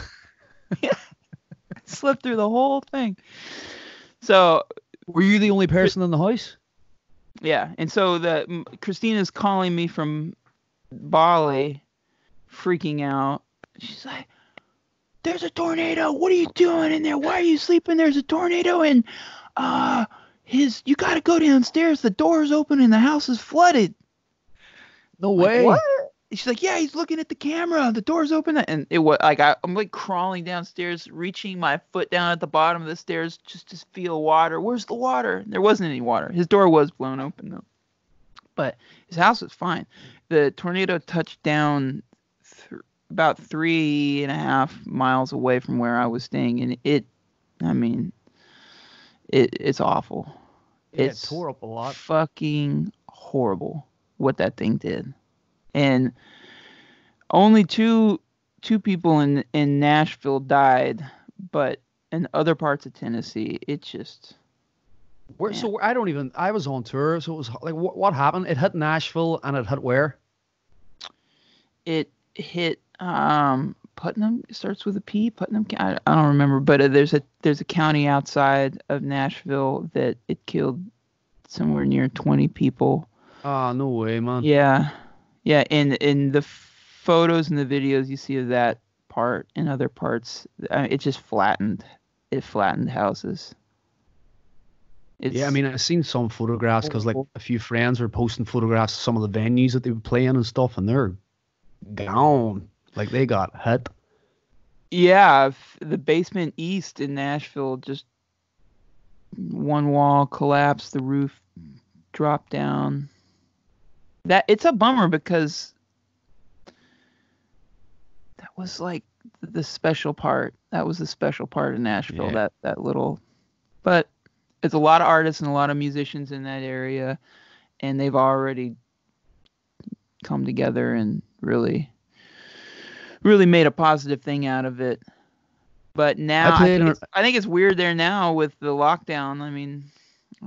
Yeah, I slept through the whole thing. So. Were you the only person in the house? Yeah, and so Christina's calling me from Bali, freaking out. She's like, "There's a tornado. What are you doing in there? Why are you sleeping? There's a tornado, and you got to go downstairs. The door's open and the house is flooded." No way. What? She's like, "Yeah, he's looking at the camera. The door's open." And it was like I'm like crawling downstairs, reaching my foot down at the bottom of the stairs just to feel water. Where's the water? There wasn't any water. His door was blown open though, but his house was fine. The tornado touched down about 3.5 miles away from where I was staying, and it's awful. Yeah, it tore up a lot. Fucking horrible what that thing did. And only two people in Nashville died, but in other parts of Tennessee, it just. So I was on tour, so it was like, what happened? It hit Nashville, and it hit where? It hit Putnam. It starts with a P. Putnam. I don't remember, but there's a county outside of Nashville that it killed somewhere near 20 people. Oh, no way, man. Yeah. Yeah, in the photos and the videos you see of that part and other parts, it just flattened. It flattened houses. Yeah, I mean, I've seen some photographs because like a few friends were posting photographs of some of the venues that they were playing and stuff, and they're gone. Like they got hit. Yeah, the basement east in Nashville, just one wall collapsed, the roof dropped down. that it's a bummer because that was like the special part. That was the special part of Nashville. Yeah. That little, but it's a lot of artists and a lot of musicians in that area, and they've already come together and really made a positive thing out of it. But now I think it's weird there now with the lockdown. I mean,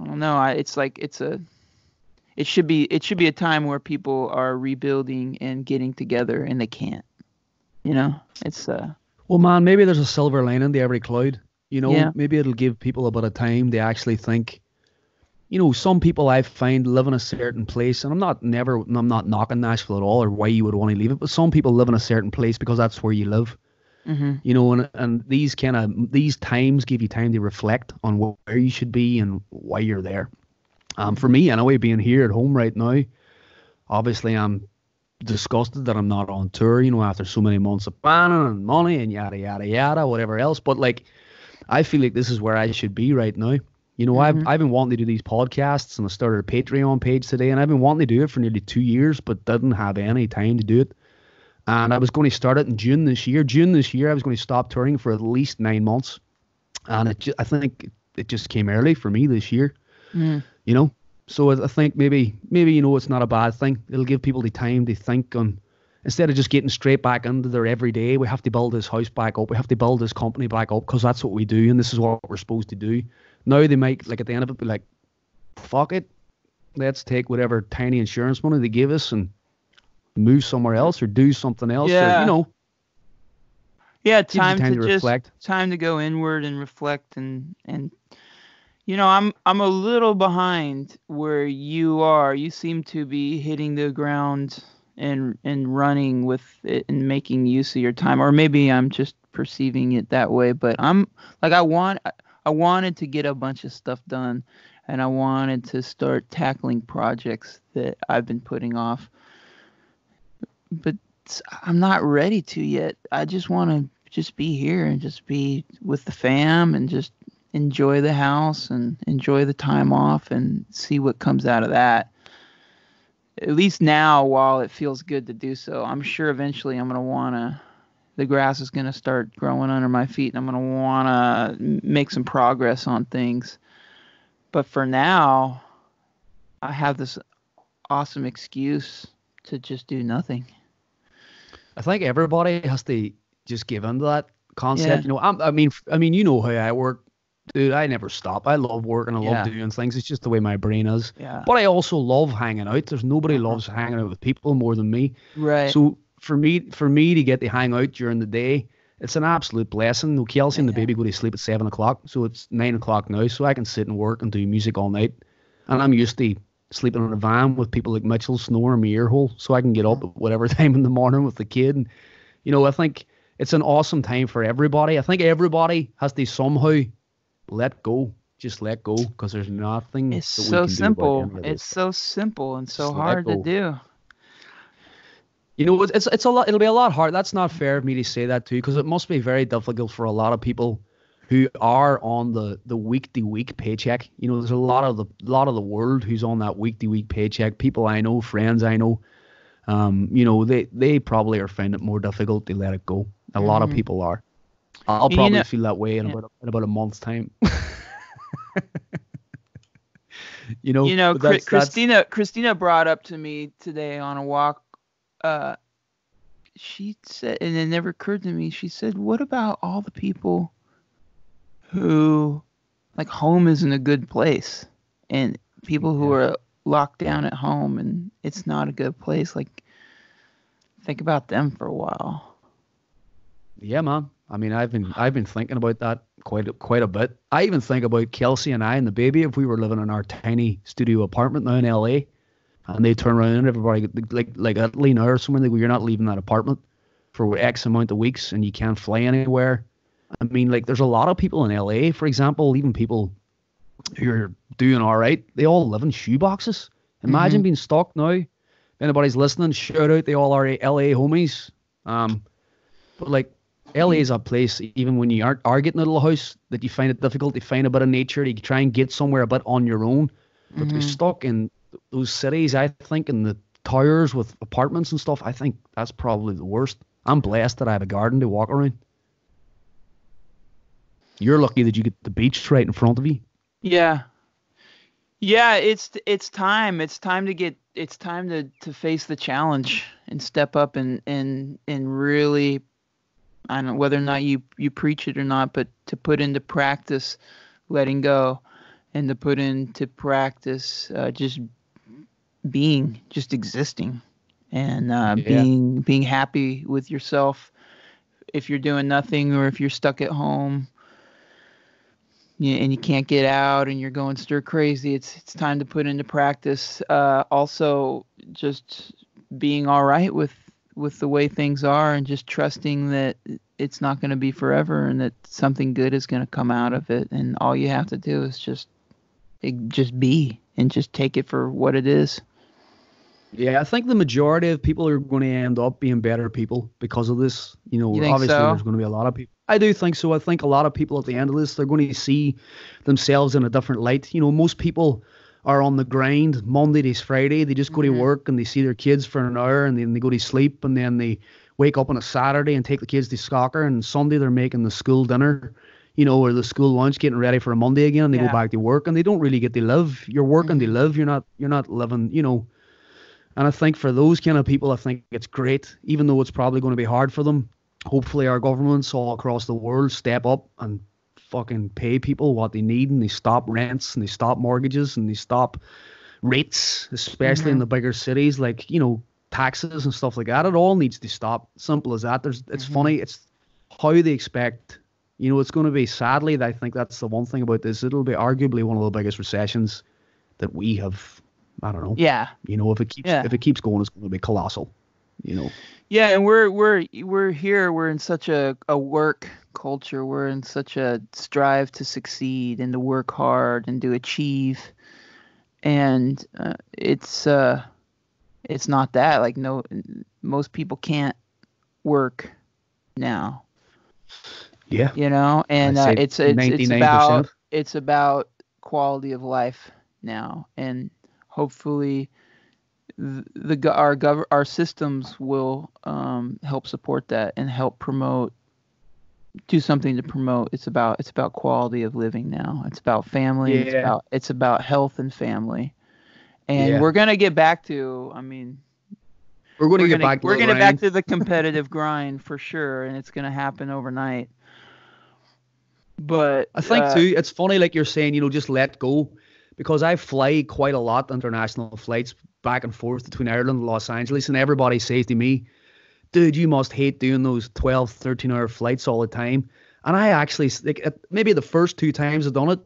I don't know. It's like it should be a time where people are rebuilding and getting together, and they can't. It's Well, man, maybe there's a silver lining to every cloud. Yeah. Maybe it'll give people a bit of time to actually think. Some people I find live in a certain place, and I'm not knocking Nashville at all or why you would want to leave it, but some people live in a certain place because that's where you live. Mm-hmm. And these times give you time to reflect on where you should be and why you're there. For me, anyway, being here at home right now, obviously I'm disgusted that I'm not on tour, after so many months of planning and money and yada, yada, yada, whatever else. But like, I feel like this is where I should be right now. I've been wanting to do these podcasts, and I started a Patreon page today, and I've been wanting to do it for nearly 2 years, but didn't have any time to do it. And I was going to start it in June this year. I was going to stop touring for at least 9 months. And I think it just came early for me this year, So I think maybe, it's not a bad thing. It'll give people the time to think on, instead of just getting straight back into their everyday, we have to build this house back up. We have to build this company back up because that's what we do. And this is what we're supposed to do. Now they might, like at the end of it, be like, fuck it. Let's take whatever tiny insurance money they give us and move somewhere else or do something else. Yeah. Or, yeah, time to reflect. Time to go inward and reflect and I'm a little behind where you are. You seem to be hitting the ground and running with it and making use of your time, or maybe I'm just perceiving it that way, but I'm like I wanted to get a bunch of stuff done, and I wanted to start tackling projects that I've been putting off. But I'm not ready to yet. I just want to just be here and just be with the fam and just enjoy the house and enjoy the time off and see what comes out of that. At least now, while it feels good to do so, I'm sure eventually I'm going to the grass is going to start growing under my feet, and I'm going to want to make some progress on things. But for now, I have this awesome excuse to just do nothing. I think everybody has to just give into that concept. Yeah. I mean, how I work, dude. I never stop. I love working. I love doing things. It's just the way my brain is. Yeah. But I also love hanging out. There's nobody loves hanging out with people more than me. Right. So for me to get to hang out during the day, it's an absolute blessing. Kelsey and the baby go to sleep at 7 o'clock, so it's 9 o'clock now. So I can sit and work and do music all night. And I'm used to sleeping in a van with people like Mitchell snoring in my ear hole, so I can get up at whatever time in the morning with the kid. And I think it's an awesome time for everybody. I think everybody has to somehow let go. Just let go, because there's nothing. It's so simple. It's so simple and so hard to do. It's a lot. It'll be a lot hard. That's not fair of me to say that too, because it must be very difficult for a lot of people who are on the week-to-week paycheck. There's a lot of the world who's on that week-to-week paycheck. People I know, friends I know, they probably are finding it more difficult to let it go. A lot of people are. I'll probably feel that way in about a month's time. Christina brought up to me today on a walk. She said, and it never occurred to me, she said, what about all the people who, like, home isn't a good place, and people who are locked down at home and it's not a good place? Like, think about them for a while. Yeah, man. I mean, I've been thinking about that quite a bit. I even think about Kelsey and I and the baby, if we were living in our tiny studio apartment now in LA, and they turn around and everybody, like Italy now or somewhere, they go, you're not leaving that apartment for X amount of weeks and you can't fly anywhere. I mean, like, there's a lot of people in LA, for example, even people who are doing all right, they all live in shoeboxes. Imagine being stuck now. If anybody's listening, shout out to all our LA homies. But like, LA is a place, even when you are getting out of the house, that you find it difficult to find a bit of nature, to try and get somewhere a bit on your own. But to be stuck in those cities, I think, in the towers with apartments and stuff, I think that's probably the worst. I'm blessed that I have a garden to walk around. You're lucky that you get the beach right in front of you. Yeah. Yeah, it's time. It's time to face the challenge and step up and really, I don't know whether or not you preach it or not, but to put into practice letting go, and to put into practice just being, just existing, and being happy with yourself if you're doing nothing or if you're stuck at home. Yeah, and you can't get out and you're going stir crazy. It's time to put into practice. Also, just being all right with the way things are, and just trusting that it's not going to be forever, and that something good is going to come out of it. And all you have to do is just be, and just take it for what it is. Yeah, I think the majority of people are going to end up being better people because of this. You know, obviously there's going to be a lot of people. I do think so. I think a lot of people at the end of this, they're going to see themselves in a different light. You know, most people are on the grind Monday to Friday. They just go to work and they see their kids for an hour, and then they go to sleep, and then they wake up on a Saturday and take the kids to soccer, and Sunday they're making the school dinner, you know, or the school lunch, getting ready for a Monday again, and they go back to work, and they don't really get to live. You're working to live. You're not living, you know. And I think for those kind of people, I think it's great, even though it's probably going to be hard for them. Hopefully our governments all across the world step up and fucking pay people what they need, and they stop rents, and they stop mortgages, and they stop rates, especially in the bigger cities, like, you know, taxes and stuff like that. It all needs to stop. Simple as that. It's funny. It's how they expect, you know, it's going to be, sadly, I think that's the one thing about this. It'll be arguably one of the biggest recessions that we have. I don't know. Yeah. You know, if it keeps going, it's going to be colossal. You know. Yeah, and we're here. We're in such a work culture. We're in such a strive to succeed and to work hard and to achieve. And it's not that. Like, no, most people can't work now. Yeah. You know, and it's 99%. It's about quality of life now, and hopefully our systems will help support that and help do something to promote. It's about quality of living now. It's about family. Yeah. It's about health and family. And we're gonna get back to. I mean, we're gonna get back to the competitive grind for sure, and it's gonna happen overnight. But I think too, it's funny, like you're saying, you know, just let go. Because I fly quite a lot, international flights back and forth between Ireland and Los Angeles, and everybody says to me, dude, you must hate doing those 12, 13-hour flights all the time. And I actually, like, maybe the first 2 times I've done it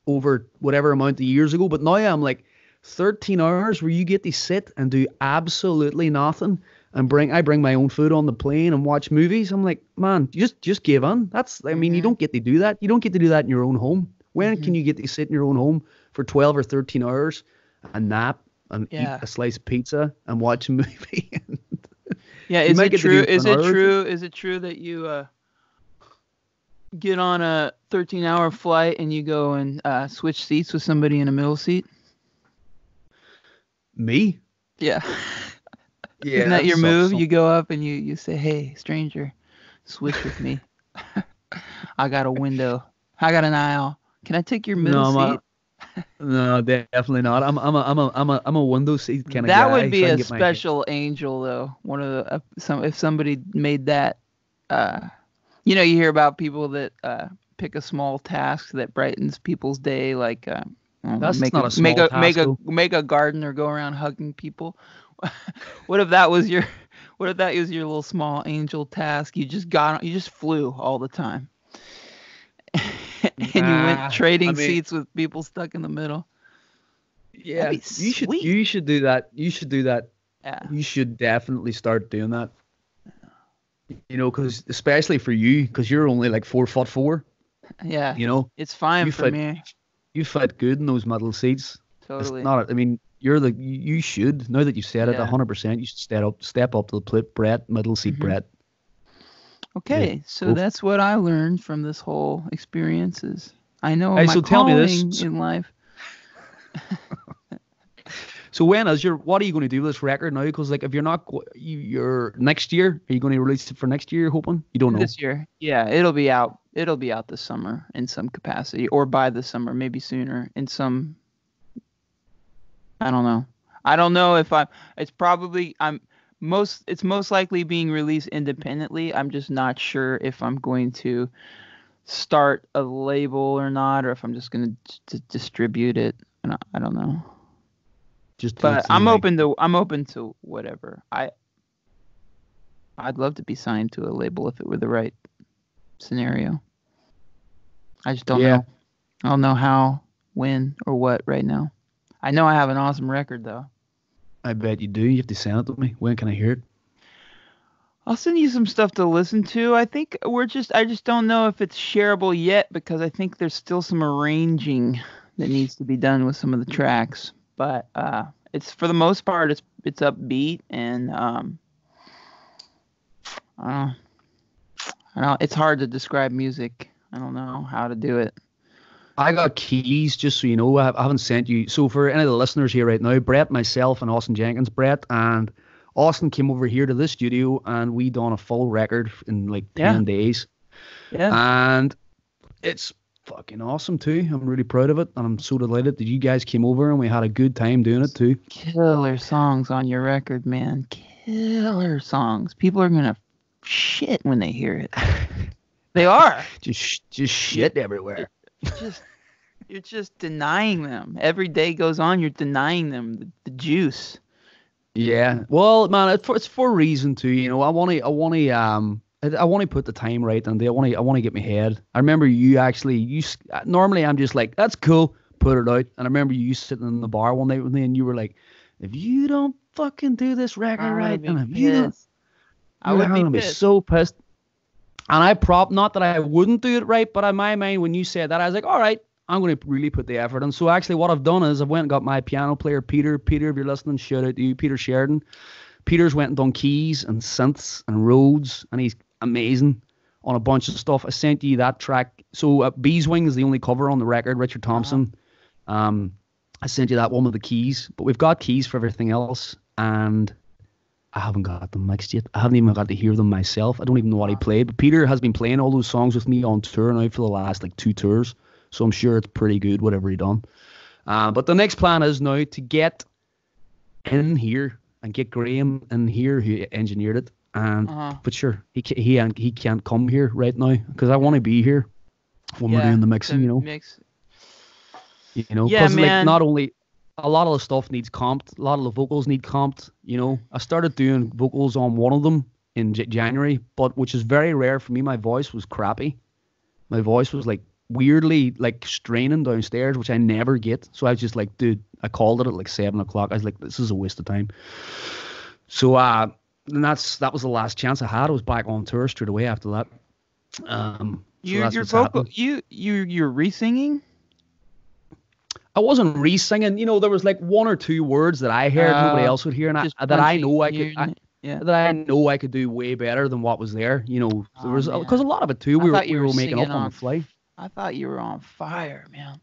over whatever amount of years ago, but now I'm like, 13 hours where you get to sit and do absolutely nothing, and I bring my own food on the plane and watch movies. I'm like, man, just give in. I mean, you don't get to do that. You don't get to do that in your own home. When can you get to sit in your own home for 12 or 13 hours and nap and eat a slice of pizza and watch a movie? Yeah, is it true? Is it true that you get on a 13-hour flight and you go and switch seats with somebody in a middle seat? Me? Yeah. Yeah. Isn't that your move? You go up and you say, "Hey, stranger, switch with me. I got a window. I got an aisle. Can I take your middle seat?" No, definitely not. I'm a window seat kind of guy. That would be a special angel, though. One of the if somebody made that, you know, you hear about people that pick a small task that brightens people's day, like make a garden or go around hugging people. What if that was your little small angel task? You just flew all the time. And you went trading seats with people stuck in the middle. Yeah, you should do that. You should do that. Yeah. You should definitely start doing that. You know, because especially for you, because you're only like 4'4". Yeah. You know, it's fine for me. You fit good in those middle seats. Totally. It's not. I mean, you should, now that you said it, 100%. You should step up to the plate, Brett, middle seat, Brett. Okay, so that's what I learned from this whole experience. Is I know my calling in life. So what are you going to do with this record now? Because like if you're not, you're next year. Are you going to release it for next year? You're hoping? You don't know. This year, yeah, it'll be out. It'll be out this summer in some capacity, or by the summer, maybe sooner in some. I don't know. I don't know if I'm. It's probably It's most likely being released independently. I'm just not sure if I'm going to start a label or not, or if I'm just going to distribute it. I don't know. But I'm open to whatever. I'd love to be signed to a label if it were the right scenario. I just don't know. I don't know how, when, or what right now. I know I have an awesome record though. I bet you do. You have to send it to me. When can I hear it? I'll send you some stuff to listen to. I think I just don't know if it's shareable yet because I think there's still some arranging that needs to be done with some of the tracks. But it's for the most part it's upbeat and I don't know. It's hard to describe music. I don't know how to do it. I got keys, just so you know. I haven't sent you. So for any of the listeners here right now, Brett, myself, and Austin Jenkins. Brett and Austin came over here to the studio, and we done a full record in like 10 days. Yeah. And it's fucking awesome too. I'm really proud of it, and I'm so delighted that you guys came over and we had a good time doing it too. Killer songs on your record, man. Killer songs. People are gonna shit when they hear it. They are. Just shit everywhere. You're just denying them. Every day goes on, you're denying them the juice. Yeah. Well, man, it's for a reason too. You know, I want to put the time right, and I want to get my head. I remember you normally I'm just like, that's cool, put it out. And I remember you sitting in the bar one night with me, and you were like, if you don't fucking do this record right, and if you don't, I would be so pissed. And not that I wouldn't do it right, but in my mind, when you said that, I was like, all right, I'm going to really put the effort in. So actually what I've done is I've went and got my piano player, Peter. Peter, if you're listening, shout out to you, Peter Sheridan. Peter's went and done keys and synths and Rhodes, and he's amazing on a bunch of stuff. I sent you that track. So Bees Wing is the only cover on the record, Richard Thompson. I sent you that one with the keys, but we've got keys for everything else, and I haven't got them mixed yet. I haven't even got to hear them myself. I don't even know what he played. But Peter has been playing all those songs with me on tour now for the last like 2 tours. So I'm sure it's pretty good, whatever he done. But the next plan is now to get in here and get Graham in here who engineered it. And but sure, he can't come here right now because I want to be here when we're doing the mixing. You know, because like not only. A lot of the stuff needs comped. A lot of the vocals need comped. You know, I started doing vocals on one of them in January, but which is very rare for me. My voice was crappy. My voice was like weirdly like straining downstairs, which I never get. So I was just like, dude, I called it at like 7 o'clock. I was like, this is a waste of time. So and that was the last chance I had. I was back on tour straight away after that. Your vocal, you're re-singing? I wasn't re-singing. You know, there was like 1 or 2 words that I heard nobody else would hear, and that I know I could do way better than what was there. You know, there was because a lot of it too we were making up on the fly. I thought you were on fire, man.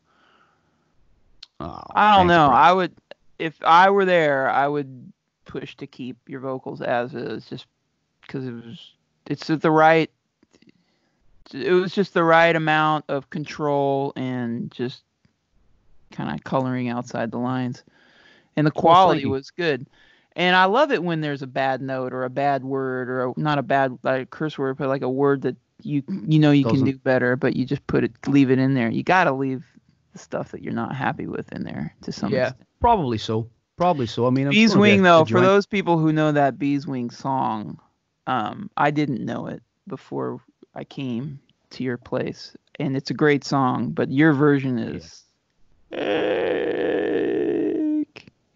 Oh, I don't know. I would, if I were there, I would push to keep your vocals as is, just because it was just the right amount of control and just kind of coloring outside the lines, and the quality was good. And I love it when there's a bad note or a bad word or not a bad like curse word, but like a word that you can do better, but you just leave it in there. You got to leave the stuff that you're not happy with in there to some extent. Probably so. I mean, Bees Wing though, for those people who know that Bees Wing song, I didn't know it before I came to your place, and it's a great song, but your version is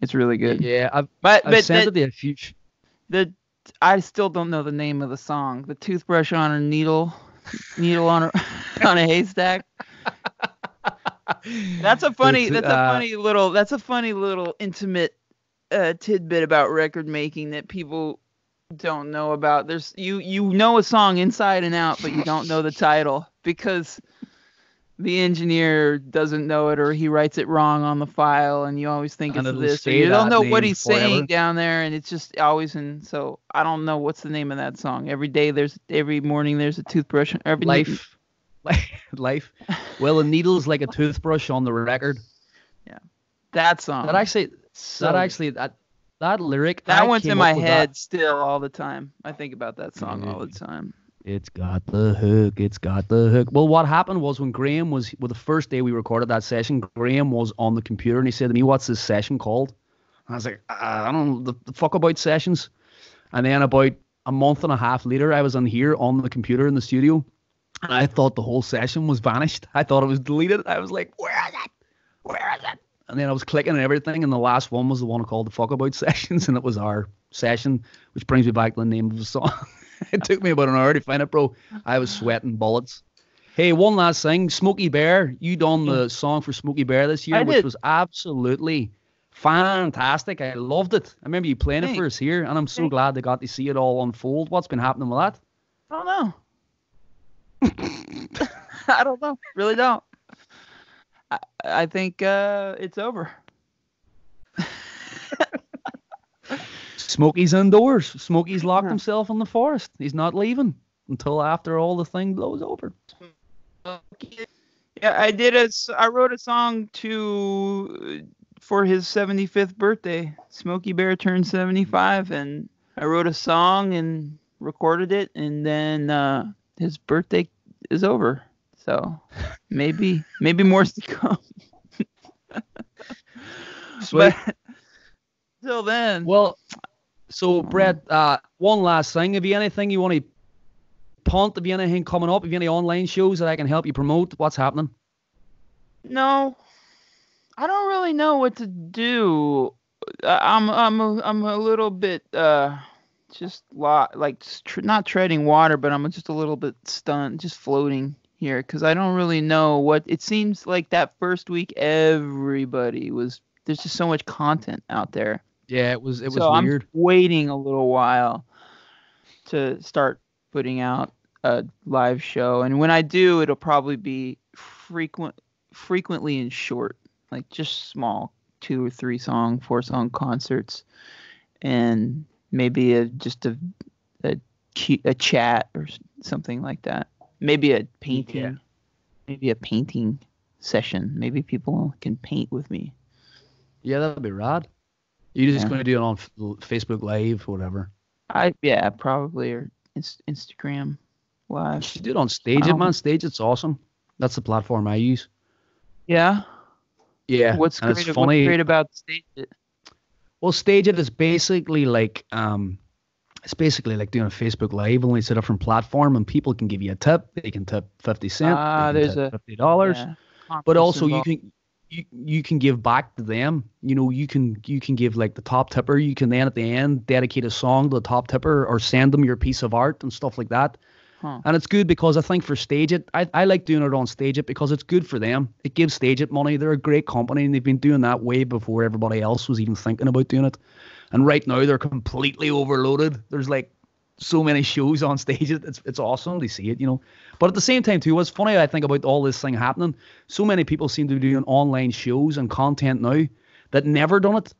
it's really good. Yeah, I've sent it to a few. I still don't know the name of the song. The toothbrush on a needle on a on a haystack. That's a funny little intimate tidbit about record making that people don't know about. There's you know a song inside and out, but you don't know the title because the engineer doesn't know it, or he writes it wrong on the file, and you always think And it's it'll this, or stay you don't that know what name he's saying forever. down there, and it's just always in. So I don't know what's the name of that song. Every morning there's a toothbrush. Life. Life. Well, the needle's like a toothbrush on the record. Yeah, that song. That actually, that lyric. That I one's came in up my with head that. still all the time. I think about that song all the time. It's got the hook. It's got the hook. Well, what happened was when Graham was, well, the first day we recorded that session, Graham was on the computer and he said to me, "What's this session called?" And I was like, "I don't know the fuck about sessions." And then about a month and a half later, I was on here on the computer in the studio, and I thought the whole session was vanished. I thought it was deleted. I was like, "Where is it? Where is it?" And then I was clicking and everything, and the last one was the one called the Fuck About Sessions, and it was our session, which brings me back to the name of the song. It took me about an hour to find it, bro. I was sweating bullets. Hey, one last thing. Smokey Bear, you done the song for Smokey Bear this year, which was absolutely fantastic. I loved it. I remember you playing it for us here, and I'm so glad they got to see it all unfold. What's been happening with that? I don't know. I don't know. Really don't. I think it's over. Smokey's indoors. Smokey's locked himself in the forest. He's not leaving until after all the thing blows over. Yeah, I wrote a song for his 75th birthday. Smokey Bear turned 75, and I wrote a song and recorded it, and then his birthday is over. So maybe more's to come. Sweet. But till then. Well, so Brett, one last thing. Have you anything you want to punt? Have you anything coming up? Have you any online shows that I can help you promote? What's happening? No, I don't really know what to do. I'm a little bit just not treading water, but I'm just a little bit stunned, just floating here, because I don't really know what it seems like. That first week, everybody was. There's just so much content out there. Yeah, it was so weird. I'm waiting a little while to start putting out a live show, and when I do, it'll probably be frequently and short, like just small 2 or 3 song, 4 song concerts, and maybe just a chat or something like that. Maybe a painting, maybe a painting session. Maybe people can paint with me. Yeah, that'd be rad. You're just going to do it on Facebook Live or whatever. Probably, or Instagram Live. You should do it on Stage It, man. Stage It's awesome. That's the platform I use. Yeah. Yeah. What's great about Stage It? Well, Stage It is basically like doing a Facebook Live, only it's a different platform, and people can give you a tip. They can tip 50 cents. There's $50. Yeah, but also you can give back to them. You know, you can give like the top tipper. You can then at the end dedicate a song to the top tipper, or send them your piece of art and stuff like that. And it's good because I think for Stage It, I like doing it on Stage It because it's good for them. It gives Stage It money. They're a great company, and they've been doing that way before everybody else was even thinking about doing it. And right now they're completely overloaded. There's like so many shows on Stage It. It's awesome to see it, you know. But at the same time too, what's funny I think about all this thing happening, so many people seem to be doing online shows and content now that never done it.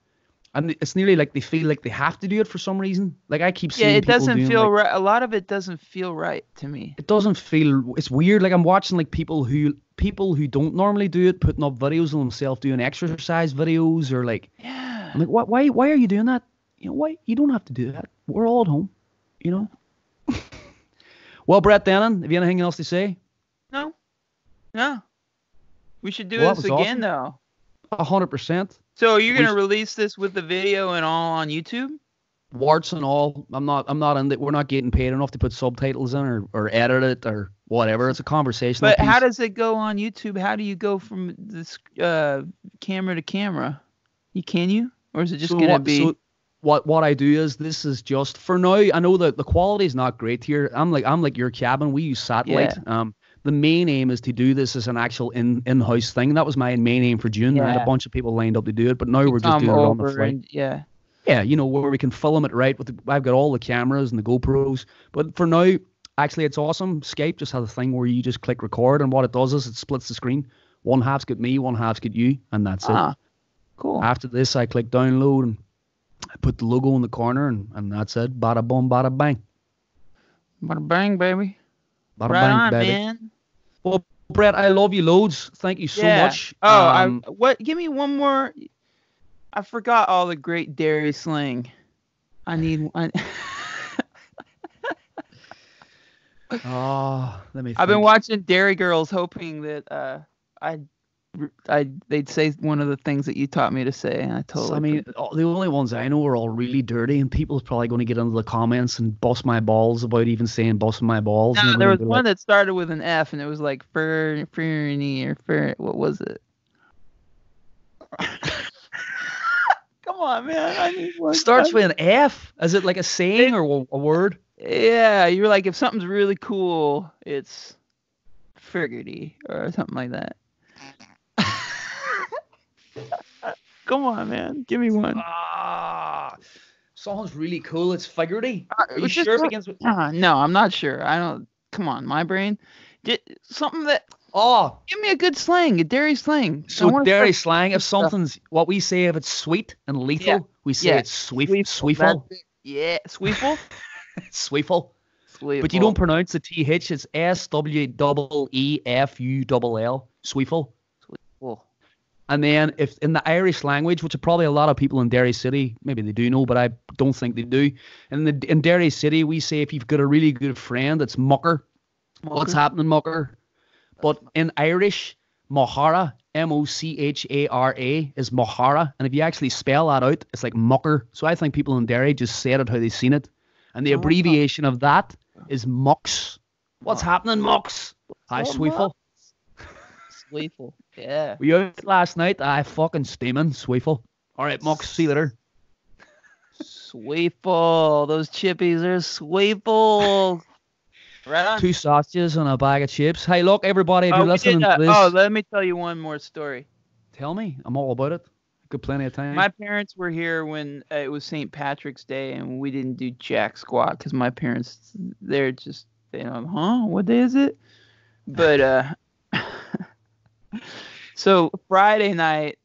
And it's nearly like they feel like they have to do it for some reason. Like I keep seeing people doesn't doing, feel like, right. A lot of it doesn't feel right to me. It doesn't feel. It's weird. Like I'm watching like people who don't normally do it, putting up videos of themselves doing exercise videos, or like, I'm like, what? Why are you doing that? You know, why? You don't have to do that. We're all at home, you know. Well, Brett Dennen, have you anything else to say? No. We should do this again, though. 100%. So you're gonna release this with the video and all on YouTube? Warts and all. I'm not in it. We're not getting paid enough to put subtitles in or edit it or whatever. It's a conversation. But how does it go on YouTube? How do you go from this camera to camera? Can you? Or is it just gonna be? So what I do is, this is just for now. I know that the quality is not great here. I'm like your cabin. We use satellite. Yeah. The main aim is to do this as an actual in-house thing. That was my main aim for June. Yeah. I had a bunch of people lined up to do it, but now we're just doing it on the fly. Yeah, you know, where we can film it right. I've got all the cameras and the GoPros. But for now, Actually, it's awesome. Skype just has a thing where you just click record, and what it does is it splits the screen. One half's got me, one half's got you, and that's it. Cool. After this, I click download, and I put the logo in the corner, and that's it. Bada boom, bada bang. Bada bang, baby. Bada Right bang, on, baby. man. Well, Brett, I love you loads. Thank you so much. What? Give me one more. I forgot all the great dairy slang. I need one. Oh, let me think. I've been watching Dairy Girls, hoping that they'd say one of the things that you taught me to say, and I totally. The only ones I know are all really dirty, and people are probably going to get into the comments and bust my balls about even saying busting my balls. No, there was one that started with an F, and it was like ferny or fer. What was it? Come on, man! I need one. Starts with an F. Is it like a saying or a word? Yeah, you're like, if something's really cool, it's friggity or something like that. Come on, man. Give me one. Something's really cool. It's figurity. Are you sure it begins with... No, I'm not sure. I don't... Come on, my brain. Something that... Give me a good slang, a dairy slang. So dairy slang, if something's... What we say, if it's sweet and lethal, we say it's sweeful. Yeah, sweeful? Sweeful. But you don't pronounce the TH. It's SWEEFULL. Sweeful. Sweeful. And then if in the Irish language, which are probably a lot of people in Derry City, maybe they do know, but I don't think they do. In Derry City, we say if you've got a really good friend, it's mucker. What's happening, mucker? But in Irish, mohara, M-O-C-H-A-R-A, is mohara. And if you actually spell that out, it's like mucker. So I think people in Derry just said it how they seen it. And the abbreviation of that is Mux. What's happening, Mux? Hi, Sweeful. Sweeful, yeah. Were you out last night? I fucking steaming, Sweeful. All right, Mux, see you later. Sweeful. Those chippies are Sweeful. Right on. 2 sausages and a bag of chips. Hey, look, everybody, if you're listening to this... let me tell you one more story. Tell me. I'm all about it. Got plenty of time. My parents were here when it was St. Patrick's Day, and we didn't do jack squat because my parents, they're just, what day is it? But so Friday night,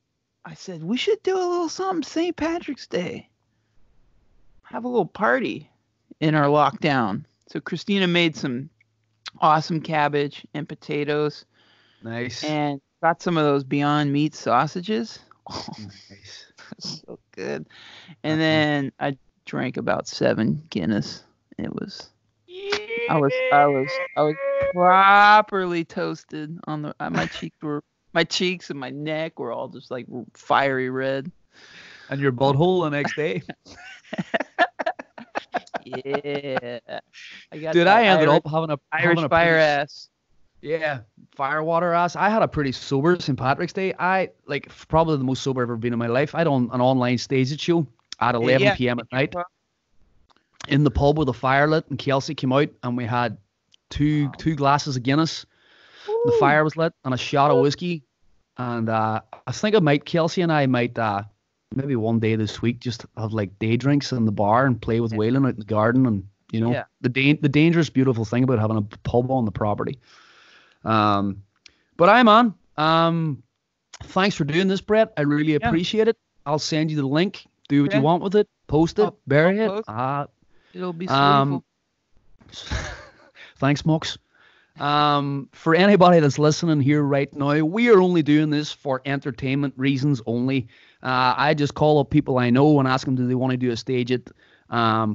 I said we should do a little something St. Patrick's Day. Have a little party in our lockdown. So Christina made some awesome cabbage and potatoes. Nice. And got some of those Beyond Meat sausages. Oh, nice. So good. And then I drank about 7 Guinness. It was I was properly toasted on the my cheeks and my neck were all just like fiery red. And your butthole the next day. Yeah. I ended up having a Irish fire ass. Yeah, firewater ass. I had a pretty sober St. Patrick's Day. I probably the most sober I've ever been in my life. I had an online stage show at 11 p.m. at night in the pub with a fire lit, and Kelsey came out, and we had two glasses of Guinness. The fire was lit, and a shot of whiskey. And I think Kelsey and I might maybe one day this week just have like day drinks in the bar and play with Waylon out in the garden, and the dangerous, beautiful thing about having a pub on the property. But thanks for doing this, Brett. I really appreciate it. I'll send you the link. Do what you want with it. Post it. Bury it. It'll be sweet. Thanks, Mux. For anybody that's listening here right now, we are only doing this for entertainment reasons only. I just call up people I know and ask them, do they want to do a stage it?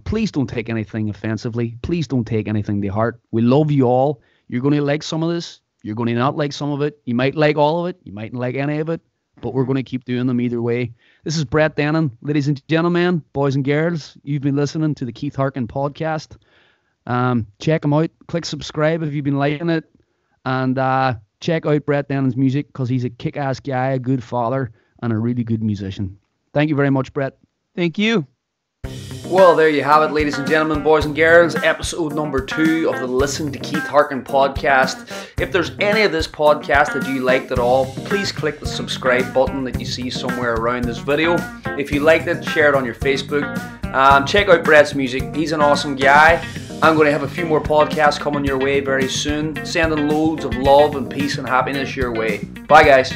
Please don't take anything offensively. Please don't take anything to heart. We love you all. You're going to like some of this. You're going to not like some of it. You might like all of it. You mightn't like any of it. But we're going to keep doing them either way. This is Brett Dennen. Ladies and gentlemen, boys and girls, you've been listening to the Keith Harkin podcast. Check him out. Click subscribe if you've been liking it. And check out Brett Dennen's music because he's a kick-ass guy, a good father, and a really good musician. Thank you very much, Brett. Thank you. Well, there you have it, ladies and gentlemen, boys and girls. Episode number 2 of the Listen to Keith Harkin podcast. If there's any of this podcast that you liked at all, please click the subscribe button that you see somewhere around this video. If you liked it, share it on your Facebook. Check out Brett's music. He's an awesome guy. I'm going to have a few more podcasts coming your way very soon, sending loads of love and peace and happiness your way. Bye, guys.